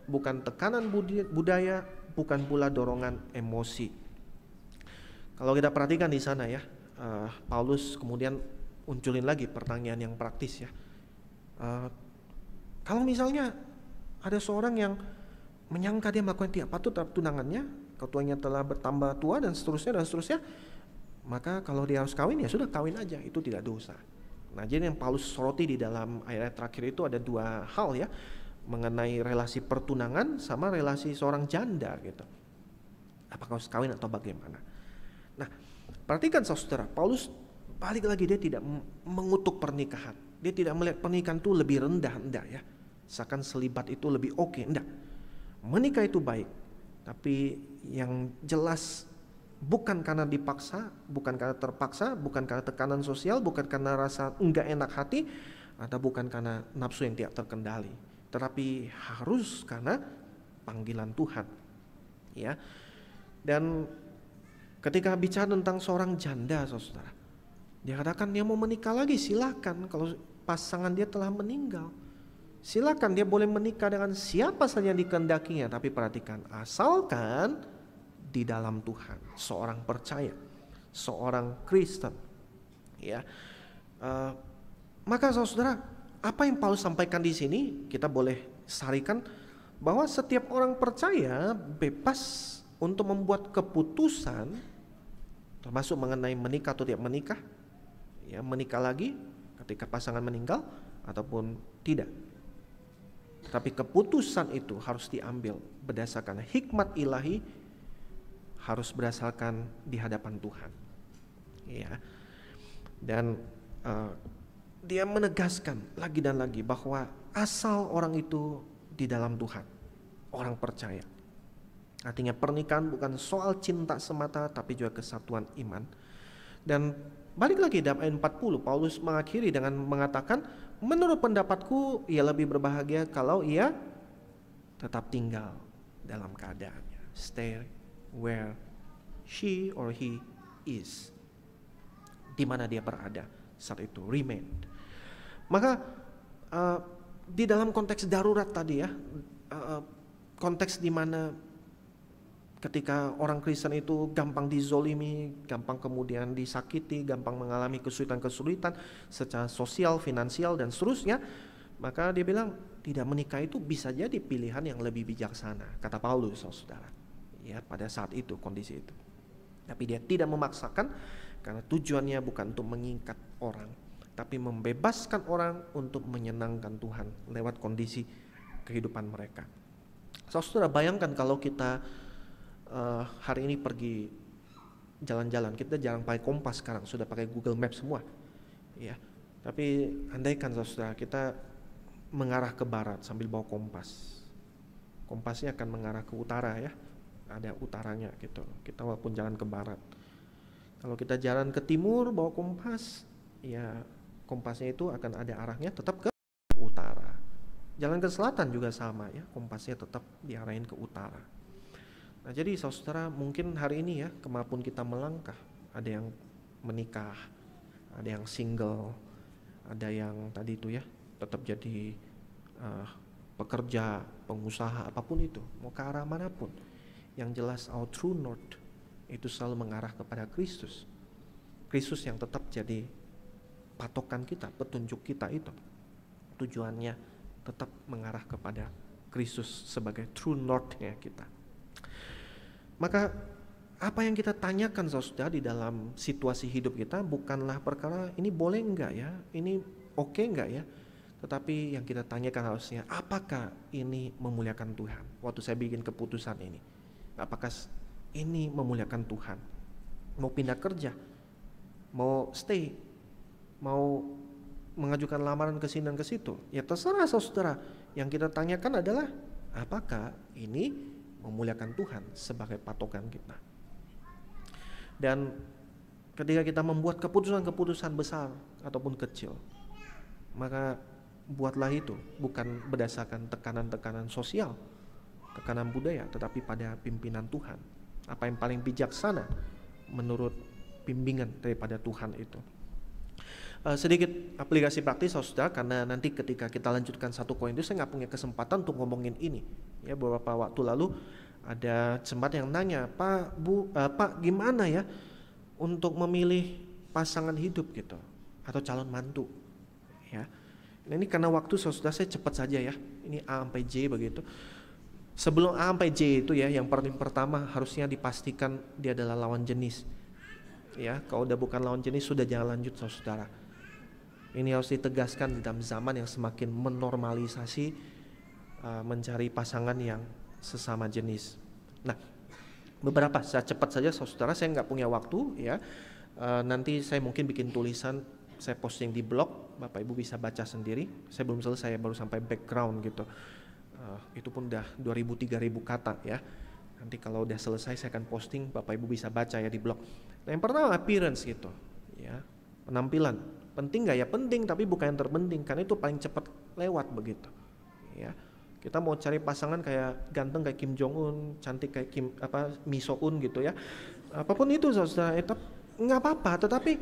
bukan tekanan budaya, bukan pula dorongan emosi. Kalau kita perhatikan di sana ya, Paulus kemudian unculin lagi pertanyaan yang praktis ya. Kalau misalnya ada seorang yang menyangka dia melakukan tidak patut terhadap tunangannya, ketuanya telah bertambah tua dan seterusnya, maka kalau dia harus kawin ya sudah kawin aja, itu tidak dosa. Nah jadi yang Paulus soroti di dalam ayat terakhir itu ada 2 hal ya, mengenai relasi pertunangan sama relasi seorang janda gitu. Apakah harus kawin atau bagaimana? Nah perhatikan saudara, Paulus balik lagi dia tidak mengutuk pernikahan. Dia tidak melihat pernikahan itu lebih rendah, enggak ya. Seakan selibat itu lebih oke, enggak. Menikah itu baik, tapi yang jelas bukan karena dipaksa, bukan karena terpaksa, bukan karena tekanan sosial, bukan karena rasa enggak enak hati, atau bukan karena nafsu yang tidak terkendali, tetapi harus karena panggilan Tuhan. Ya. Dan ketika bicara tentang seorang janda, saudara, dia katakan dia mau menikah lagi, silakan. Kalau pasangan dia telah meninggal, silakan dia boleh menikah dengan siapa saja yang dikehendakinya. Tapi perhatikan, asalkan di dalam Tuhan, seorang percaya, seorang Kristen, ya. Maka saudara, apa yang Paulus sampaikan di sini kita boleh sarikan bahwa setiap orang percaya bebas untuk membuat keputusan, termasuk mengenai menikah atau tidak menikah, ya menikah lagi ketika pasangan meninggal ataupun tidak. Tapi keputusan itu harus diambil berdasarkan hikmat ilahi, harus berdasarkan di hadapan Tuhan, ya. Dan dia menegaskan lagi dan lagi bahwa asal orang itu di dalam Tuhan, orang percaya. Artinya pernikahan bukan soal cinta semata, tapi juga kesatuan iman. Dan balik lagi dalam ayat 40, Paulus mengakhiri dengan mengatakan, menurut pendapatku ia lebih berbahagia kalau ia tetap tinggal dalam keadaannya, stay where she or he is, di mana dia berada saat itu, remain. Maka di dalam konteks darurat tadi ya, konteks di mana ketika orang Kristen itu gampang dizolimi, gampang kemudian disakiti, gampang mengalami kesulitan-kesulitan secara sosial, finansial, dan seterusnya, maka dia bilang tidak menikah itu bisa jadi pilihan yang lebih bijaksana, kata Paulus, saudara. Ya, pada saat itu, kondisi itu. Tapi dia tidak memaksakan karena tujuannya bukan untuk mengikat orang, tapi membebaskan orang untuk menyenangkan Tuhan lewat kondisi kehidupan mereka. Saudara, bayangkan kalau kita hari ini pergi jalan-jalan, kita jarang pakai kompas sekarang, sudah pakai Google Maps semua. Ya. Tapi andaikan saudara kita mengarah ke barat sambil bawa kompas. Kompasnya akan mengarah ke utara ya. Ada utaranya gitu. Kita walaupun jalan ke barat. Kalau kita jalan ke timur bawa kompas, ya kompasnya itu akan ada arahnya tetap ke utara. Jalan ke selatan juga sama ya, kompasnya tetap diarahin ke utara. Nah, jadi saudara, mungkin hari ini ya, kemanapun kita melangkah, ada yang menikah, ada yang single, ada yang tadi itu ya, tetap jadi pekerja, pengusaha, apapun itu, mau ke arah manapun. Yang jelas our true north itu selalu mengarah kepada Kristus. Kristus yang tetap jadi patokan kita, petunjuk kita itu. Tujuannya tetap mengarah kepada Kristus sebagai true north-nya kita. Maka apa yang kita tanyakan saudara di dalam situasi hidup kita bukanlah perkara ini boleh enggak ya, ini oke enggak ya, tetapi yang kita tanyakan harusnya apakah ini memuliakan Tuhan. Waktu saya bikin keputusan ini, apakah ini memuliakan Tuhan? Mau pindah kerja, mau stay, mau mengajukan lamaran ke sini dan ke situ, ya terserah saudara. Yang kita tanyakan adalah apakah ini memuliakan Tuhan sebagai patokan kita. Dan ketika kita membuat keputusan-keputusan besar ataupun kecil, maka buatlah itu bukan berdasarkan tekanan-tekanan sosial, tekanan budaya, tetapi pada pimpinan Tuhan. Apa yang paling bijaksana menurut bimbingan daripada Tuhan itu. Sedikit aplikasi praktis saudara, karena nanti ketika kita lanjutkan 1 Korintus saya nggak punya kesempatan untuk ngomongin ini. Ya, beberapa waktu lalu ada jemaat yang nanya, Pak gimana ya untuk memilih pasangan hidup gitu atau calon mantu. Ya, nah, ini karena waktu saudara saya cepat saja ya. Ini A sampai J begitu. Sebelum A sampai J itu ya, yang paling pertama harusnya dipastikan dia adalah lawan jenis. Ya, kalau udah bukan lawan jenis sudah jangan lanjut saudara. Ini harus ditegaskan di dalam zaman yang semakin menormalisasi mencari pasangan yang sesama jenis. Nah, beberapa saya cepat saja saudara, saya nggak punya waktu ya. Nanti saya mungkin bikin tulisan, saya posting di blog, Bapak Ibu bisa baca sendiri. Saya belum selesai, baru sampai background gitu. Itu pun udah 2.000-3.000 kata ya. Nanti kalau udah selesai saya akan posting, Bapak Ibu bisa baca ya di blog. Nah, yang pertama appearance gitu ya, penampilan. Penting gak ya? Penting, tapi bukan yang terpenting, karena itu paling cepat lewat begitu ya. Kita mau cari pasangan kayak ganteng kayak Kim Jong Un, cantik kayak Mi So Un gitu ya, apapun itu saudara, nggak apa-apa, tetapi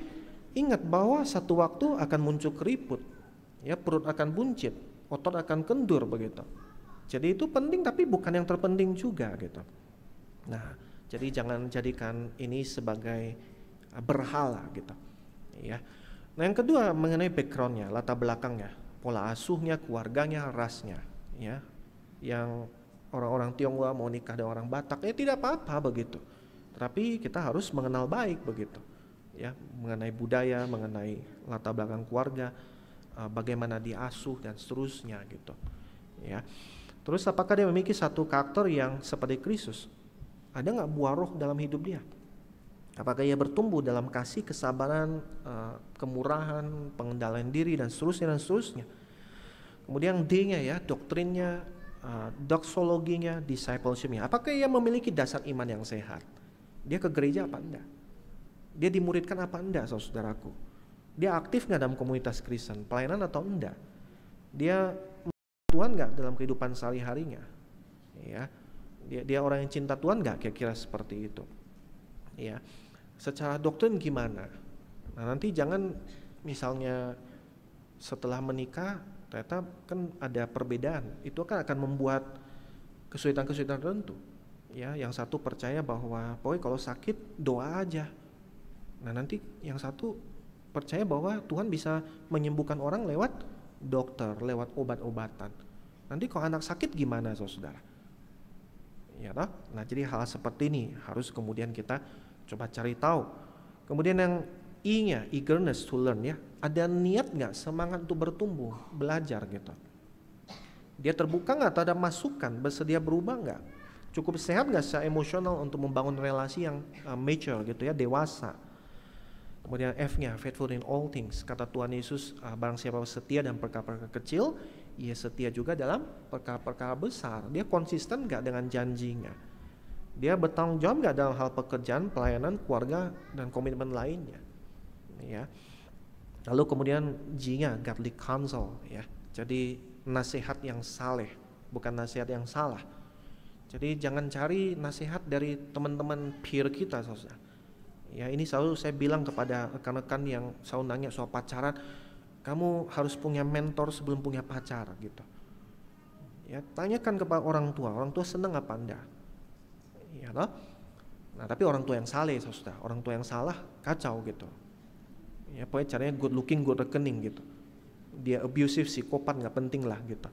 ingat bahwa satu waktu akan muncul keriput ya, perut akan buncit, otot akan kendur begitu. Jadi itu penting, tapi bukan yang terpenting juga gitu. Nah, jadi jangan jadikan ini sebagai berhala gitu ya. Nah, yang kedua mengenai backgroundnya, latar belakangnya, pola asuhnya, keluarganya, rasnya ya. Yang orang-orang Tionghoa mau nikah dengan orang Batak, ya tidak apa-apa begitu. Tapi kita harus mengenal baik begitu ya, mengenai budaya, mengenai latar belakang keluarga, bagaimana diasuh dan seterusnya gitu ya. Terus apakah dia memiliki satu karakter yang seperti Kristus? Ada nggak buah roh dalam hidup dia? Apakah ia bertumbuh dalam kasih, kesabaran, kemurahan, pengendalian diri dan seterusnya. Kemudian D-nya ya, doktrinnya, doxologinya, discipleship-nya. Apakah ia memiliki dasar iman yang sehat? Dia ke gereja apa enggak? Dia dimuridkan apa enggak, saudaraku? Dia aktif nggak dalam komunitas Kristen, pelayanan atau enggak? Dia Tuhan nggak dalam kehidupan sehari-harinya? Ya, dia orang yang cinta Tuhan nggak? Kira-kira seperti itu. Ya, secara doktrin gimana? Nah, nanti jangan misalnya setelah menikah ternyata kan ada perbedaan, itu akan membuat kesulitan-kesulitan tertentu. Ya, yang satu percaya bahwa pokoknya kalau sakit doa aja. Nah, nanti yang satu percaya bahwa Tuhan bisa menyembuhkan orang lewat dokter, lewat obat-obatan. Nanti kalau anak sakit gimana, saudara? Ya, toh? Nah, jadi hal seperti ini harus kemudian kita coba cari tahu. Kemudian yang I-nya, eagerness to learn, ya. Ada niat nggak, semangat untuk bertumbuh, belajar gitu. Dia terbuka nggak terhadap masukan, bersedia berubah nggak? Cukup sehat nggak secara emosional untuk membangun relasi yang mature gitu ya, dewasa. Kemudian F-nya, faithful in all things. Kata Tuhan Yesus, barang siapa setia dalam perkara-perkara kecil, ia setia juga dalam perkara-perkara besar. Dia konsisten nggak dengan janjinya? Dia bertanggung jawab nggak dalam hal pekerjaan, pelayanan, keluarga, dan komitmen lainnya? Ya. Lalu kemudian G-nya, godly counsel, ya. Jadi nasihat yang saleh, bukan nasihat yang salah. Jadi jangan cari nasihat dari teman-teman peer kita, saudara. Ya, ini selalu saya bilang kepada rekan-rekan yang selalu nanya soal pacaran, kamu harus punya mentor sebelum punya pacar gitu. Ya, tanyakan kepada orang tua senang apa enggak? Ya, toh? Nah, tapi orang tua yang saleh, saudara, orang tua yang salah kacau gitu. Ya, pokoknya caranya good looking, good reckoning gitu. Dia abusive, psikopat, nggak penting lah gitu.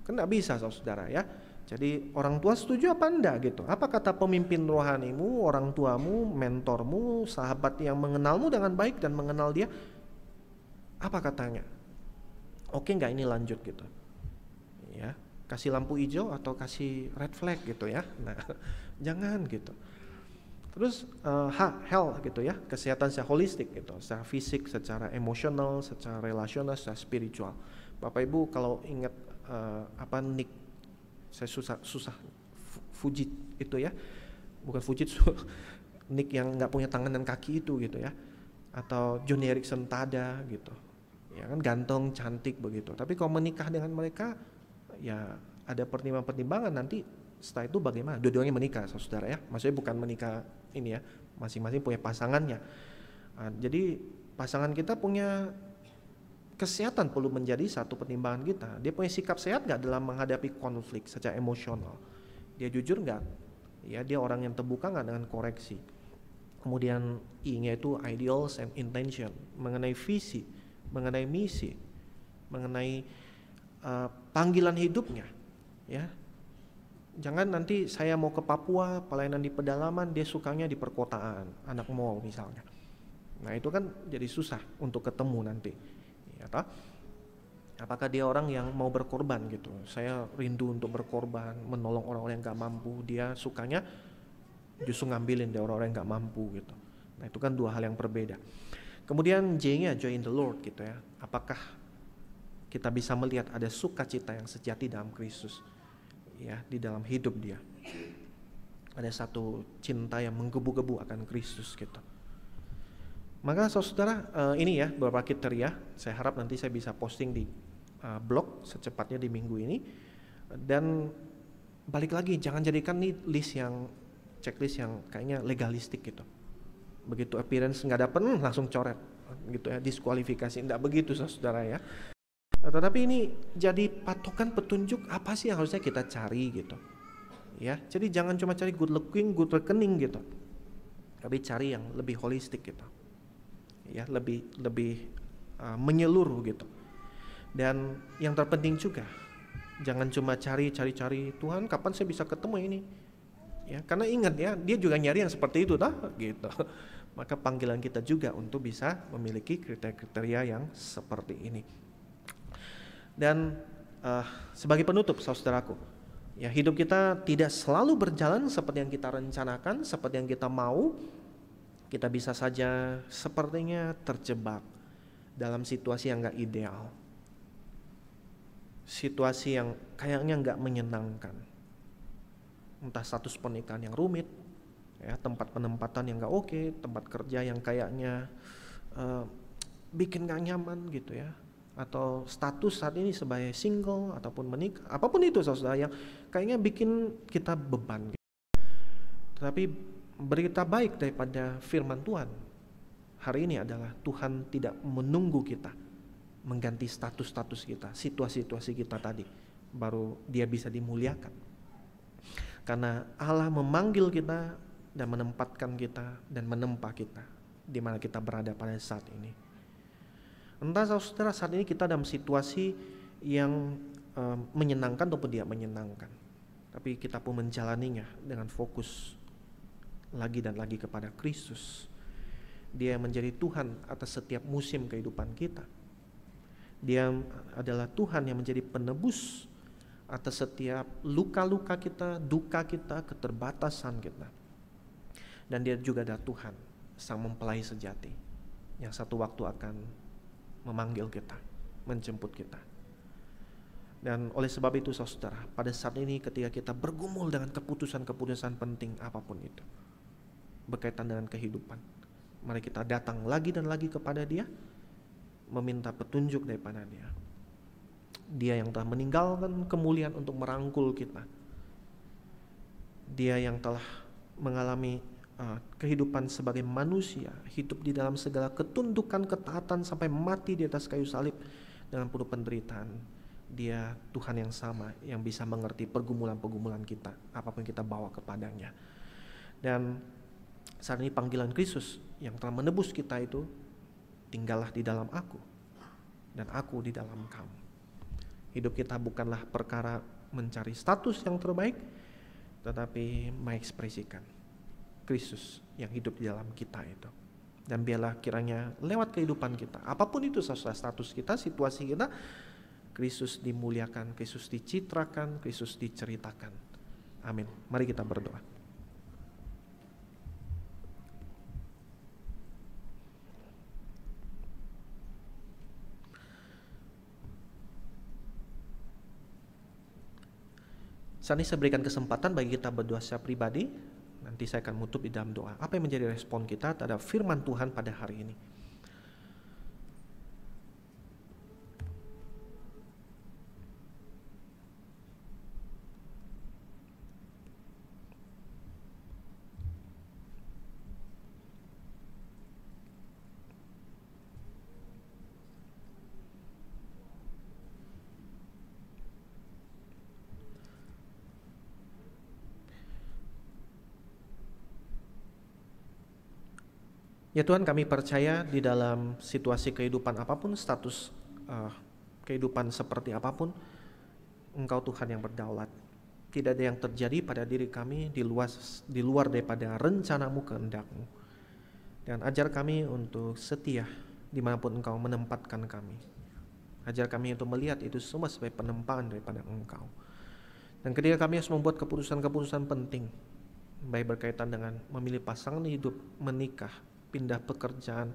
Kan nggak bisa, saudara ya. Jadi orang tua setuju apa enggak gitu? Apa kata pemimpin rohanimu, orang tuamu, mentormu, sahabat yang mengenalmu dengan baik dan mengenal dia? Apa katanya? Oke nggak ini lanjut gitu? Ya, kasih lampu hijau atau kasih red flag gitu ya? Nah, jangan gitu. Terus health gitu ya, kesehatan secara holistik gitu, secara fisik, secara emosional, secara relasional, secara spiritual. Bapak Ibu kalau ingat Nick, saya susah Fujit itu ya, bukan Fujit, Nick yang nggak punya tangan dan kaki itu gitu ya, atau Johnny Erickson Tada gitu, ya kan ganteng, cantik begitu. Tapi kalau menikah dengan mereka, ya ada pertimbangan nanti setelah itu bagaimana? Dua-duanya menikah, saudara ya. Maksudnya bukan menikah ini ya, masing-masing punya pasangannya. Jadi pasangan kita punya kesehatan perlu menjadi satu pertimbangan kita. Dia punya sikap sehat nggak dalam menghadapi konflik secara emosional? Dia jujur nggak? Ya, dia orang yang terbuka nggak dengan koreksi? Kemudian I-nya itu ideals and intention, mengenai visi, mengenai misi, mengenai panggilan hidupnya. Ya, jangan nanti saya mau ke Papua, pelayanan di pedalaman, dia sukanya di perkotaan, anak mall misalnya. Nah itu kan jadi susah untuk ketemu nanti. Ya, apakah dia orang yang mau berkorban gitu? Saya rindu untuk berkorban, menolong orang-orang yang gak mampu. Dia sukanya justru ngambilin dari orang-orang yang gak mampu gitu. Nah itu kan dua hal yang berbeda. Kemudian J-nya, joy in the Lord gitu ya. Apakah kita bisa melihat ada sukacita yang sejati dalam Kristus ya, di dalam hidup dia? Ada satu cinta yang menggebu-gebu akan Kristus gitu. Maka saudara, ini ya beberapa kriteria. Saya harap nanti saya bisa posting di blog secepatnya di minggu ini. Dan balik lagi, jangan jadikan nih checklist yang kayaknya legalistik gitu. Begitu appearance nggak dapet, langsung coret gitu ya, diskualifikasi. Nggak begitu saudara ya. Tetapi ini jadi patokan petunjuk apa sih yang harusnya kita cari gitu. Ya, jadi jangan cuma cari good looking, good reckoning gitu. Tapi cari yang lebih holistik gitu. Ya, lebih menyeluruh gitu. Dan yang terpenting juga, jangan cuma cari Tuhan kapan saya bisa ketemu ini. Ya, karena ingat ya, dia juga nyari yang seperti itu gitu. Maka panggilan kita juga untuk bisa memiliki kriteria yang seperti ini. Dan sebagai penutup saudaraku, ya hidup kita tidak selalu berjalan seperti yang kita rencanakan, seperti yang kita mau. Kita bisa saja sepertinya terjebak dalam situasi yang gak ideal, situasi yang kayaknya gak menyenangkan, entah status pernikahan yang rumit, ya, tempat penempatan yang gak oke, tempat kerja yang kayaknya bikin gak nyaman gitu ya, atau status saat ini sebagai single ataupun menikah, apapun itu saudara yang kayaknya bikin kita beban gitu. Tetapi berita baik daripada firman Tuhan hari ini adalah Tuhan tidak menunggu kita mengganti status-status kita, situasi-situasi kita tadi baru dia bisa dimuliakan. Karena Allah memanggil kita dan menempatkan kita dan menempa kita di mana kita berada pada saat ini. Entah saudara saat ini kita dalam situasi yang menyenangkan ataupun tidak menyenangkan, tapi kita pun menjalaninya dengan fokus lagi dan lagi kepada Kristus. Dia yang menjadi Tuhan atas setiap musim kehidupan kita. Dia adalah Tuhan yang menjadi penebus atas setiap luka-luka kita, duka kita, keterbatasan kita. Dan dia juga adalah Tuhan, sang mempelai sejati, yang satu waktu akan memanggil kita, menjemput kita. Dan oleh sebab itu saudara, pada saat ini ketika kita bergumul dengan keputusan-keputusan penting apapun itu, berkaitan dengan kehidupan, mari kita datang lagi dan lagi kepada Dia, meminta petunjuk daripada Dia. Dia yang telah meninggalkan kemuliaan untuk merangkul kita. Dia yang telah mengalami kehidupan sebagai manusia, hidup di dalam segala ketundukan, ketaatan sampai mati di atas kayu salib dengan penuh penderitaan. Dia Tuhan yang sama yang bisa mengerti pergumulan-pergumulan kita, apapun kita bawa kepadanya. Dan saat ini panggilan Kristus yang telah menebus kita itu, tinggallah di dalam aku dan aku di dalam kamu. Hidup kita bukanlah perkara mencari status yang terbaik, tetapi mengekspresikan Kristus yang hidup di dalam kita itu. Dan biarlah kiranya lewat kehidupan kita, apapun itu status kita, situasi kita, Kristus dimuliakan, Kristus dicitrakan, Kristus diceritakan. Amin. Mari kita berdoa. Saat ini saya berikan kesempatan bagi kita berdoa secara pribadi. Nanti saya akan menutup di dalam doa. Apa yang menjadi respon kita terhadap firman Tuhan pada hari ini? Ya Tuhan, kami percaya di dalam situasi kehidupan apapun, status kehidupan seperti apapun, Engkau Tuhan yang berdaulat. Tidak ada yang terjadi pada diri kami di luar daripada rencanamu, kehendak-Mu. Dan ajar kami untuk setia dimanapun Engkau menempatkan kami. Ajar kami untuk melihat itu semua sebagai penempaan daripada Engkau. Dan ketika kami harus membuat keputusan-keputusan penting, baik berkaitan dengan memilih pasangan hidup, menikah, pindah pekerjaan,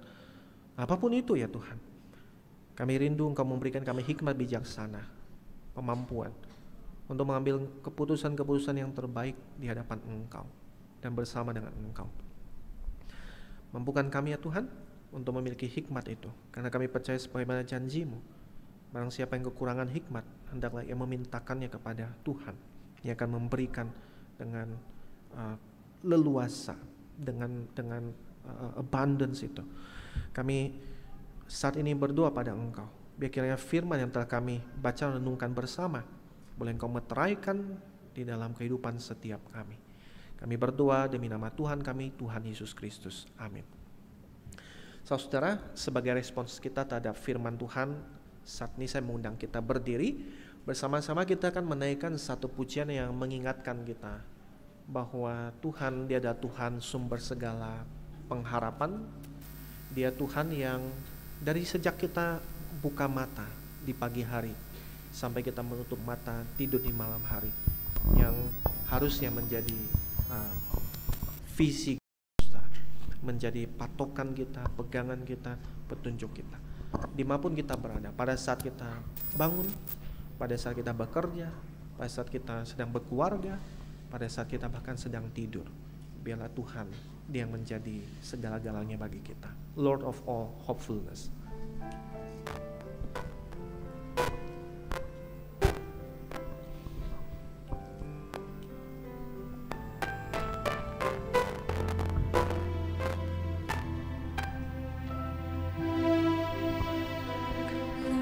apapun itu ya Tuhan, kami rindu Engkau memberikan kami hikmat bijaksana, kemampuan untuk mengambil keputusan-keputusan yang terbaik di hadapan Engkau dan bersama dengan Engkau. Mampukan kami ya Tuhan untuk memiliki hikmat itu, karena kami percaya sebagaimana janji-Mu, barang siapa yang kekurangan hikmat, hendaklah ia memintakannya kepada Tuhan, yang akan memberikan dengan leluasa, dengan abundance itu. Kami saat ini berdoa pada Engkau, biar kiranya firman yang telah kami baca dan renungkan bersama boleh Engkau meteraikan di dalam kehidupan setiap kami. Kami berdoa demi nama Tuhan kami, Tuhan Yesus Kristus. Amin. Saudara, sebagai respons kita terhadap firman Tuhan, saat ini saya mengundang kita berdiri. Bersama-sama kita akan menaikkan satu pujian yang mengingatkan kita bahwa Tuhan, Dia adalah Tuhan sumber segala pengharapan. Dia Tuhan yang dari sejak kita buka mata di pagi hari sampai kita menutup mata tidur di malam hari, yang harusnya menjadi visi kita, menjadi patokan kita, pegangan kita, petunjuk kita dimanapun kita berada. Pada saat kita bangun, pada saat kita bekerja, pada saat kita sedang berkeluarga, pada saat kita bahkan sedang tidur, biarlah Tuhan Dia yang menjadi segala-galanya bagi kita. Lord of all hopefulness.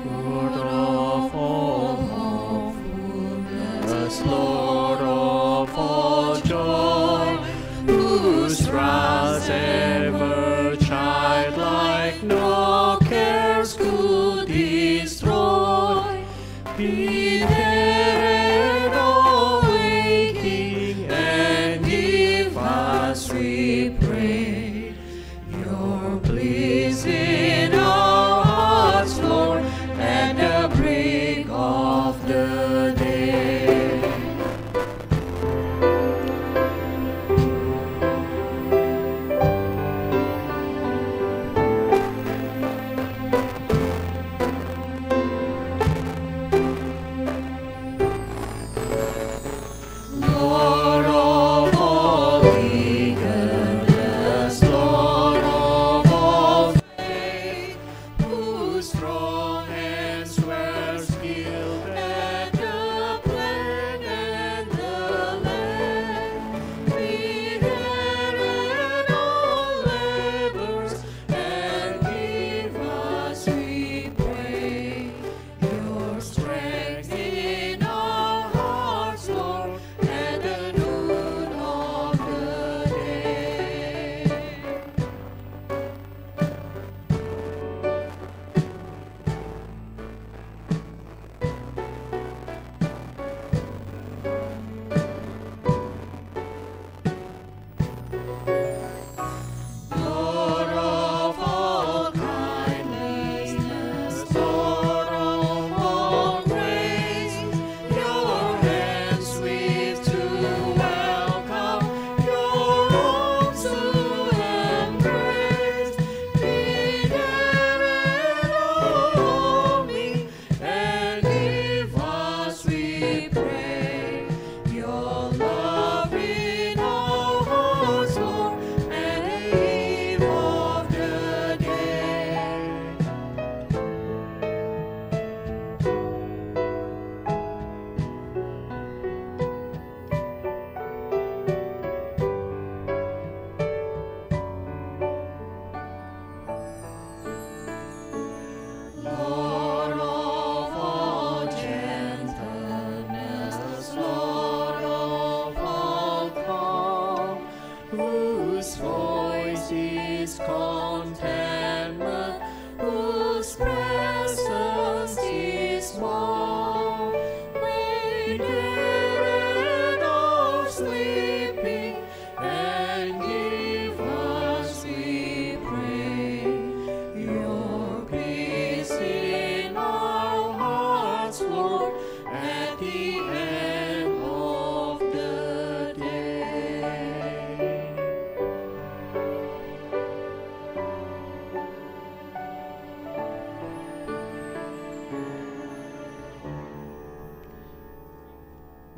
Lord of all hopefulness, Lord of all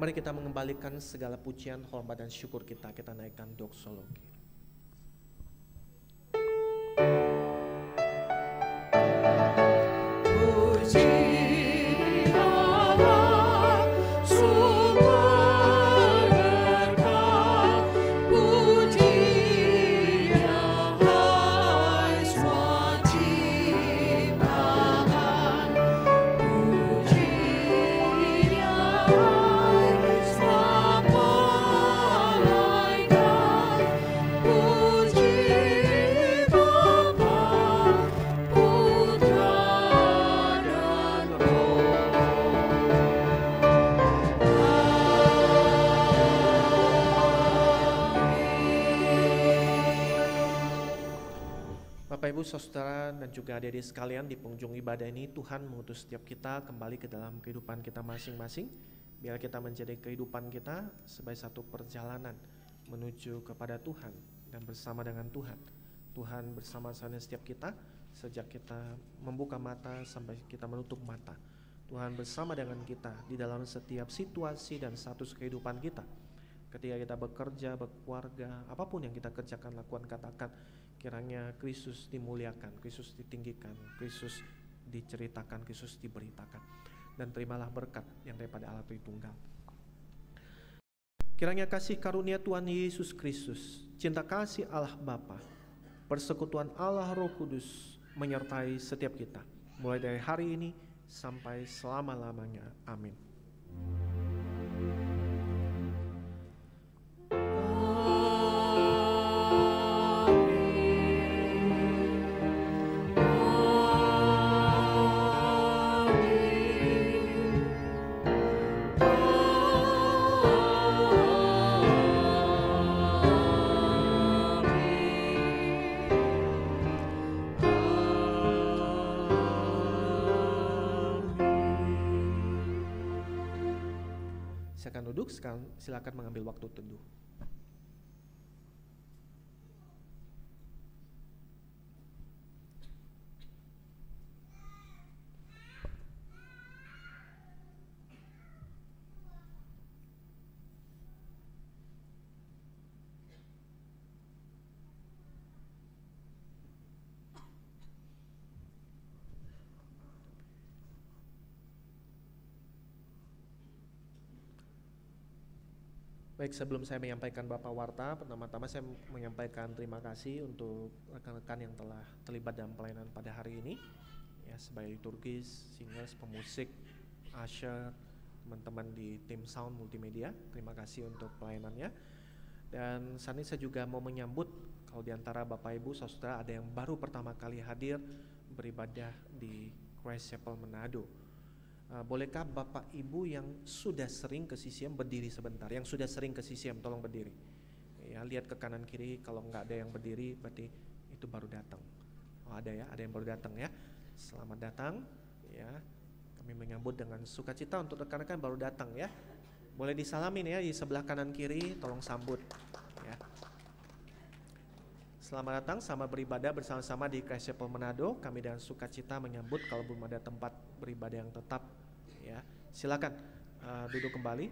Mari kita mengembalikan segala pujian, hormat dan syukur kita naikkan doksologi. Bapak Ibu Saudara dan juga adik-adik sekalian, di penghujung ibadah ini Tuhan mengutus setiap kita kembali ke dalam kehidupan kita masing-masing. Biar kita menjadi kehidupan kita sebagai satu perjalanan menuju kepada Tuhan dan bersama dengan Tuhan. Tuhan bersama-sama setiap kita sejak kita membuka mata sampai kita menutup mata. Tuhan bersama dengan kita di dalam setiap situasi dan status kehidupan kita. Ketika kita bekerja, berkeluarga, apapun yang kita kerjakan, lakukan, katakan, kiranya Kristus dimuliakan, Kristus ditinggikan, Kristus diceritakan, Kristus diberitakan. Dan terimalah berkat yang daripada Allah Tritunggal. Kiranya kasih karunia Tuhan Yesus Kristus, cinta kasih Allah Bapa, persekutuan Allah Roh Kudus menyertai setiap kita, mulai dari hari ini sampai selama-lamanya. Amin. silakan duduk, sekarang silakan mengambil waktu teduh. Baik, sebelum saya menyampaikan Bapak Warta, pertama-tama saya menyampaikan terima kasih untuk rekan-rekan yang telah terlibat dalam pelayanan pada hari ini, ya, sebagai liturgis, singers, pemusik, usher, teman-teman di tim sound multimedia. Terima kasih untuk pelayanannya. Dan saat ini saya juga mau menyambut kalau di antara Bapak Ibu Saudara ada yang baru pertama kali hadir beribadah di Christ Chapel Manado. Bolehkah Bapak Ibu yang sudah sering ke CCM berdiri sebentar? Yang sudah sering ke CCM tolong berdiri. Ya, lihat ke kanan kiri, kalau nggak ada yang berdiri berarti itu baru datang. Oh, ada ya, ada yang baru datang ya. Selamat datang ya. Kami menyambut dengan sukacita untuk rekan-rekan baru datang ya. Boleh disalamin ya di sebelah kanan kiri, tolong sambut ya. Selamat datang, selamat beribadah bersama-sama di Christ Chapel Manado. Kami dengan sukacita menyambut kalau belum ada tempat beribadah yang tetap ya. Silakan duduk kembali.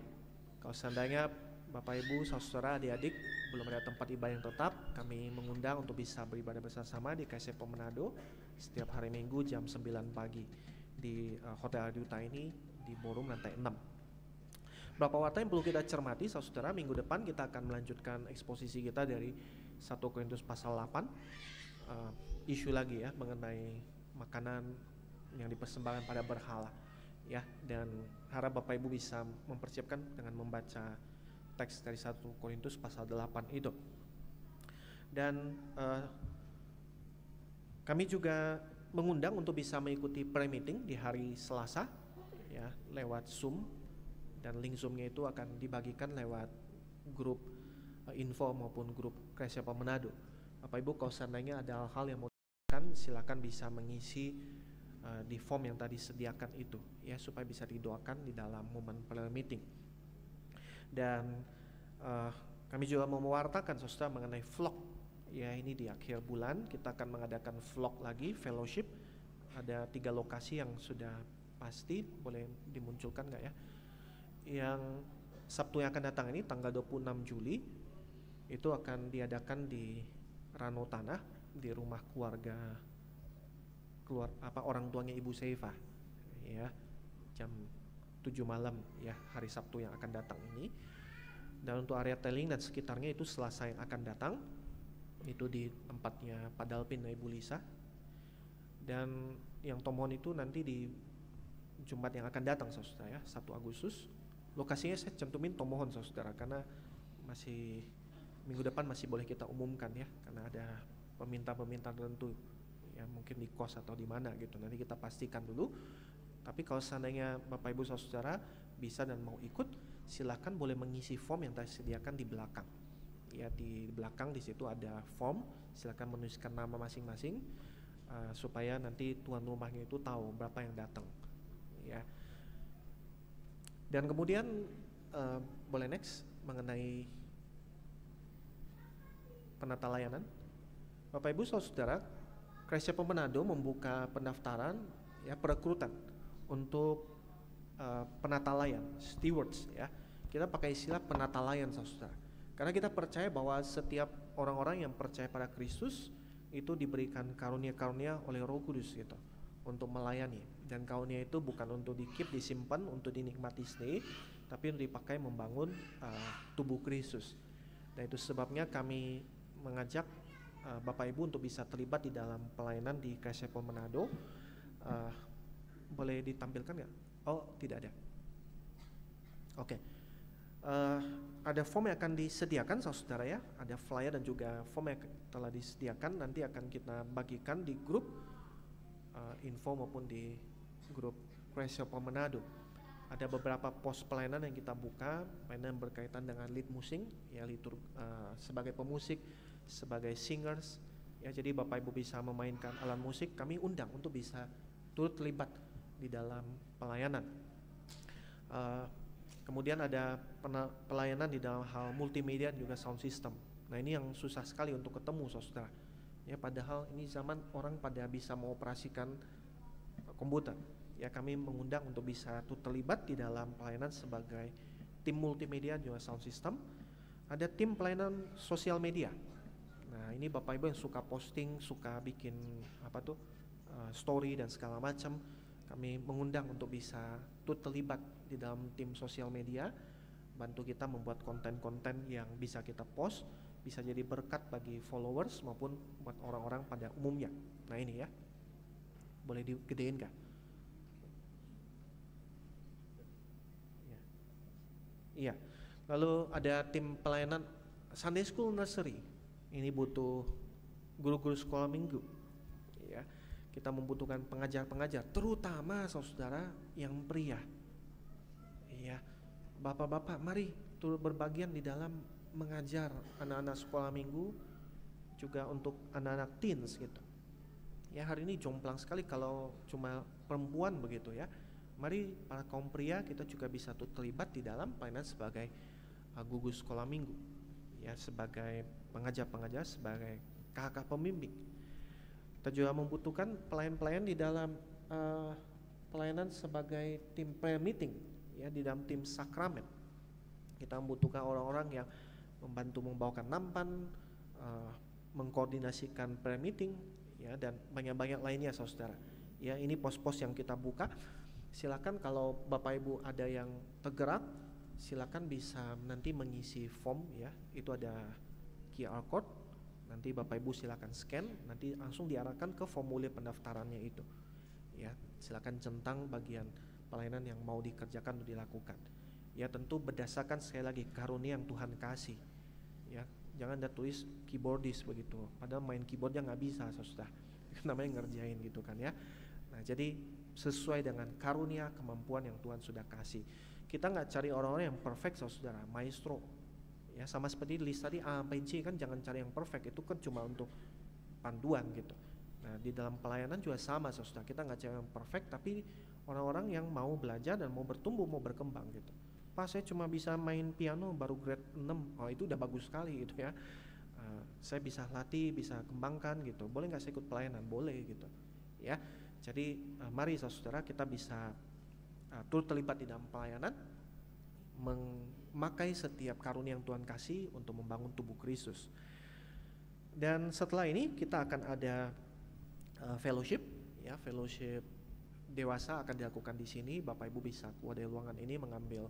Kalau seandainya Bapak Ibu, saudara, adik-adik belum ada tempat ibadah yang tetap, kami mengundang untuk bisa beribadah bersama-sama di Christ Chapel Manado setiap hari Minggu jam 9 pagi di Hotel Aduta ini di ballroom lantai 6. Beberapa warta yang perlu kita cermati, saudara, minggu depan kita akan melanjutkan eksposisi kita dari 1 Korintus pasal 8, isu lagi ya mengenai makanan yang dipersembahkan pada berhala ya, dan harap Bapak Ibu bisa mempersiapkan dengan membaca teks dari 1 Korintus pasal 8 itu. Dan kami juga mengundang untuk bisa mengikuti prayer meeting di hari Selasa ya lewat Zoom, dan link Zoom-nya itu akan dibagikan lewat grup info maupun grup Christ Chapel Manado. Bapak Ibu kalau seandainya ada hal-hal yang mau didoakan, silakan bisa mengisi di form yang tadi sediakan itu ya, supaya bisa didoakan di dalam momen prayer meeting. Dan kami juga mau mewartakan saudara mengenai vlog ya, ini di akhir bulan kita akan mengadakan vlog lagi fellowship. Ada 3 lokasi yang sudah pasti, boleh dimunculkan nggak ya? Yang Sabtu yang akan datang ini tanggal 26 Juli itu akan diadakan di Rano Tanah di rumah keluarga orang tuanya Ibu Seifa ya, jam 7 malam ya, hari Sabtu yang akan datang ini. Dan untuk area Teling dan sekitarnya itu Selasa yang akan datang itu di tempatnya Pak Dalpin dan Ibu Lisa. Dan yang Tomohon itu nanti di Jumat yang akan datang saudara ya, 1 Agustus. Lokasinya saya cantumin Tomohon saudara, karena masih minggu depan masih boleh kita umumkan ya, karena ada peminta-peminta tertentu ya, mungkin di kos atau di mana gitu, nanti kita pastikan dulu. Tapi kalau seandainya Bapak Ibu saudara bisa dan mau ikut, silakan boleh mengisi form yang tadi disediakan di belakang ya. Di belakang di situ ada form, silakan menuliskan nama masing-masing supaya nanti tuan rumahnya itu tahu berapa yang datang ya. Dan kemudian boleh next mengenai penata layanan. Bapak Ibu saudara, Christ Chapel Manado membuka pendaftaran ya, perekrutan untuk penata layan, stewards ya. Kita pakai istilah penata layan saudara, karena kita percaya bahwa setiap orang-orang yang percaya pada Kristus itu diberikan karunia-karunia oleh Roh Kudus gitu untuk melayani. Dan karunia itu bukan untuk di-keep, disimpan untuk dinikmati sendiri, tapi untuk dipakai membangun tubuh Kristus. Dan itu sebabnya kami mengajak Bapak Ibu untuk bisa terlibat di dalam pelayanan di Christ Chapel Manado. Boleh ditampilkan nggak? Oh, tidak ada. Oke. Ada form yang akan disediakan saudara ya, ada flyer dan juga form yang telah disediakan, nanti akan kita bagikan di grup info maupun di grup Christ Chapel Manado. Ada beberapa pos pelayanan yang kita buka, pelayanan berkaitan dengan lead musik ya, sebagai pemusik, sebagai singers ya. Jadi Bapak Ibu bisa memainkan alat musik, kami undang untuk bisa turut terlibat di dalam pelayanan. Kemudian ada pelayanan di dalam hal multimedia dan juga sound system. Nah ini yang susah sekali untuk ketemu saudara. Ya padahal ini zaman orang pada bisa mengoperasikan komputer. Ya kami mengundang untuk bisa terlibat di dalam pelayanan sebagai tim multimedia juga sound system. Ada tim pelayanan sosial media. Nah ini Bapak Ibu yang suka posting, suka bikin story dan segala macam, kami mengundang untuk bisa terlibat di dalam tim sosial media, bantu kita membuat konten-konten yang bisa kita post, bisa jadi berkat bagi followers maupun buat orang-orang pada umumnya. Nah ini ya, boleh digedein kah? Iya. Lalu ada tim pelayanan Sunday School Nursery. Ini butuh guru-guru sekolah minggu. Ya, kita membutuhkan pengajar-pengajar, terutama saudara yang pria. Iya, bapak-bapak, mari turut berbagian di dalam mengajar anak-anak sekolah minggu, juga untuk anak-anak teens gitu. Ya hari ini jomplang sekali kalau cuma perempuan begitu ya. Mari para kaum pria kita juga bisa terlibat di dalam pelayanan sebagai gugus sekolah minggu, ya sebagai pengajar-pengajar, sebagai kakak pembimbing. Kita juga membutuhkan pelayan-pelayan di dalam pelayanan sebagai tim prayer meeting, ya di dalam tim sakramen. Kita membutuhkan orang-orang yang membantu membawakan nampan, mengkoordinasikan prayer meeting, ya dan banyak-banyak lainnya saudara. Ya ini pos-pos yang kita buka. Silakan kalau Bapak Ibu ada yang tergerak, silakan bisa nanti mengisi form ya. Itu ada QR code. Nanti Bapak Ibu silakan scan, nanti langsung diarahkan ke formulir pendaftarannya itu. Ya, silakan centang bagian pelayanan yang mau dikerjakan atau dilakukan. Ya, tentu berdasarkan sekali lagi karunia yang Tuhan kasih. Ya, jangan ada tulis keyboardis begitu. Padahal main keyboardnya nggak bisa, saudara. Namanya ngerjain gitu kan ya. Nah, jadi sesuai dengan karunia kemampuan yang Tuhan sudah kasih. Kita nggak cari orang-orang yang perfect saudara, maestro. Ya sama seperti list tadi A sampai C kan, jangan cari yang perfect, itu kan cuma untuk panduan gitu. Nah di dalam pelayanan juga sama saudara, kita nggak cari yang perfect, tapi orang-orang yang mau belajar dan mau bertumbuh, mau berkembang gitu. Pak saya cuma bisa main piano baru grade 6, oh itu udah bagus sekali gitu ya. Saya bisa latih, bisa kembangkan gitu, boleh nggak saya ikut pelayanan? Boleh gitu ya. Jadi mari saudara kita bisa turut terlibat di dalam pelayanan, memakai setiap karunia yang Tuhan kasih untuk membangun tubuh Kristus. Dan setelah ini kita akan ada fellowship, ya fellowship dewasa akan dilakukan di sini. Bapak Ibu bisa keluar dari ruangan ini mengambil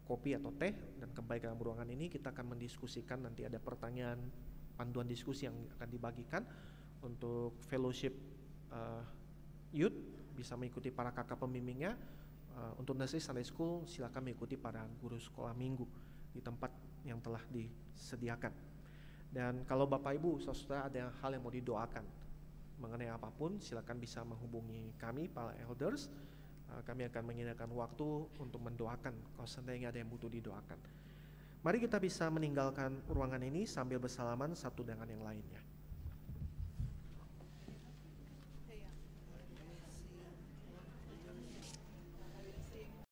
kopi atau teh dan kembali ke dalam ruangan ini. Kita akan mendiskusikan, nanti ada pertanyaan, panduan diskusi yang akan dibagikan untuk fellowship youth, bisa mengikuti para kakak pembimbingnya. Untuk nursery Sunday School silakan mengikuti para guru sekolah minggu di tempat yang telah disediakan. Dan kalau Bapak Ibu saudara ada hal yang mau didoakan mengenai apapun, silakan bisa menghubungi kami para elders. Kami akan menyediakan waktu untuk mendoakan kalau seandainya ada yang butuh didoakan. Mari kita bisa meninggalkan ruangan ini sambil bersalaman satu dengan yang lainnya.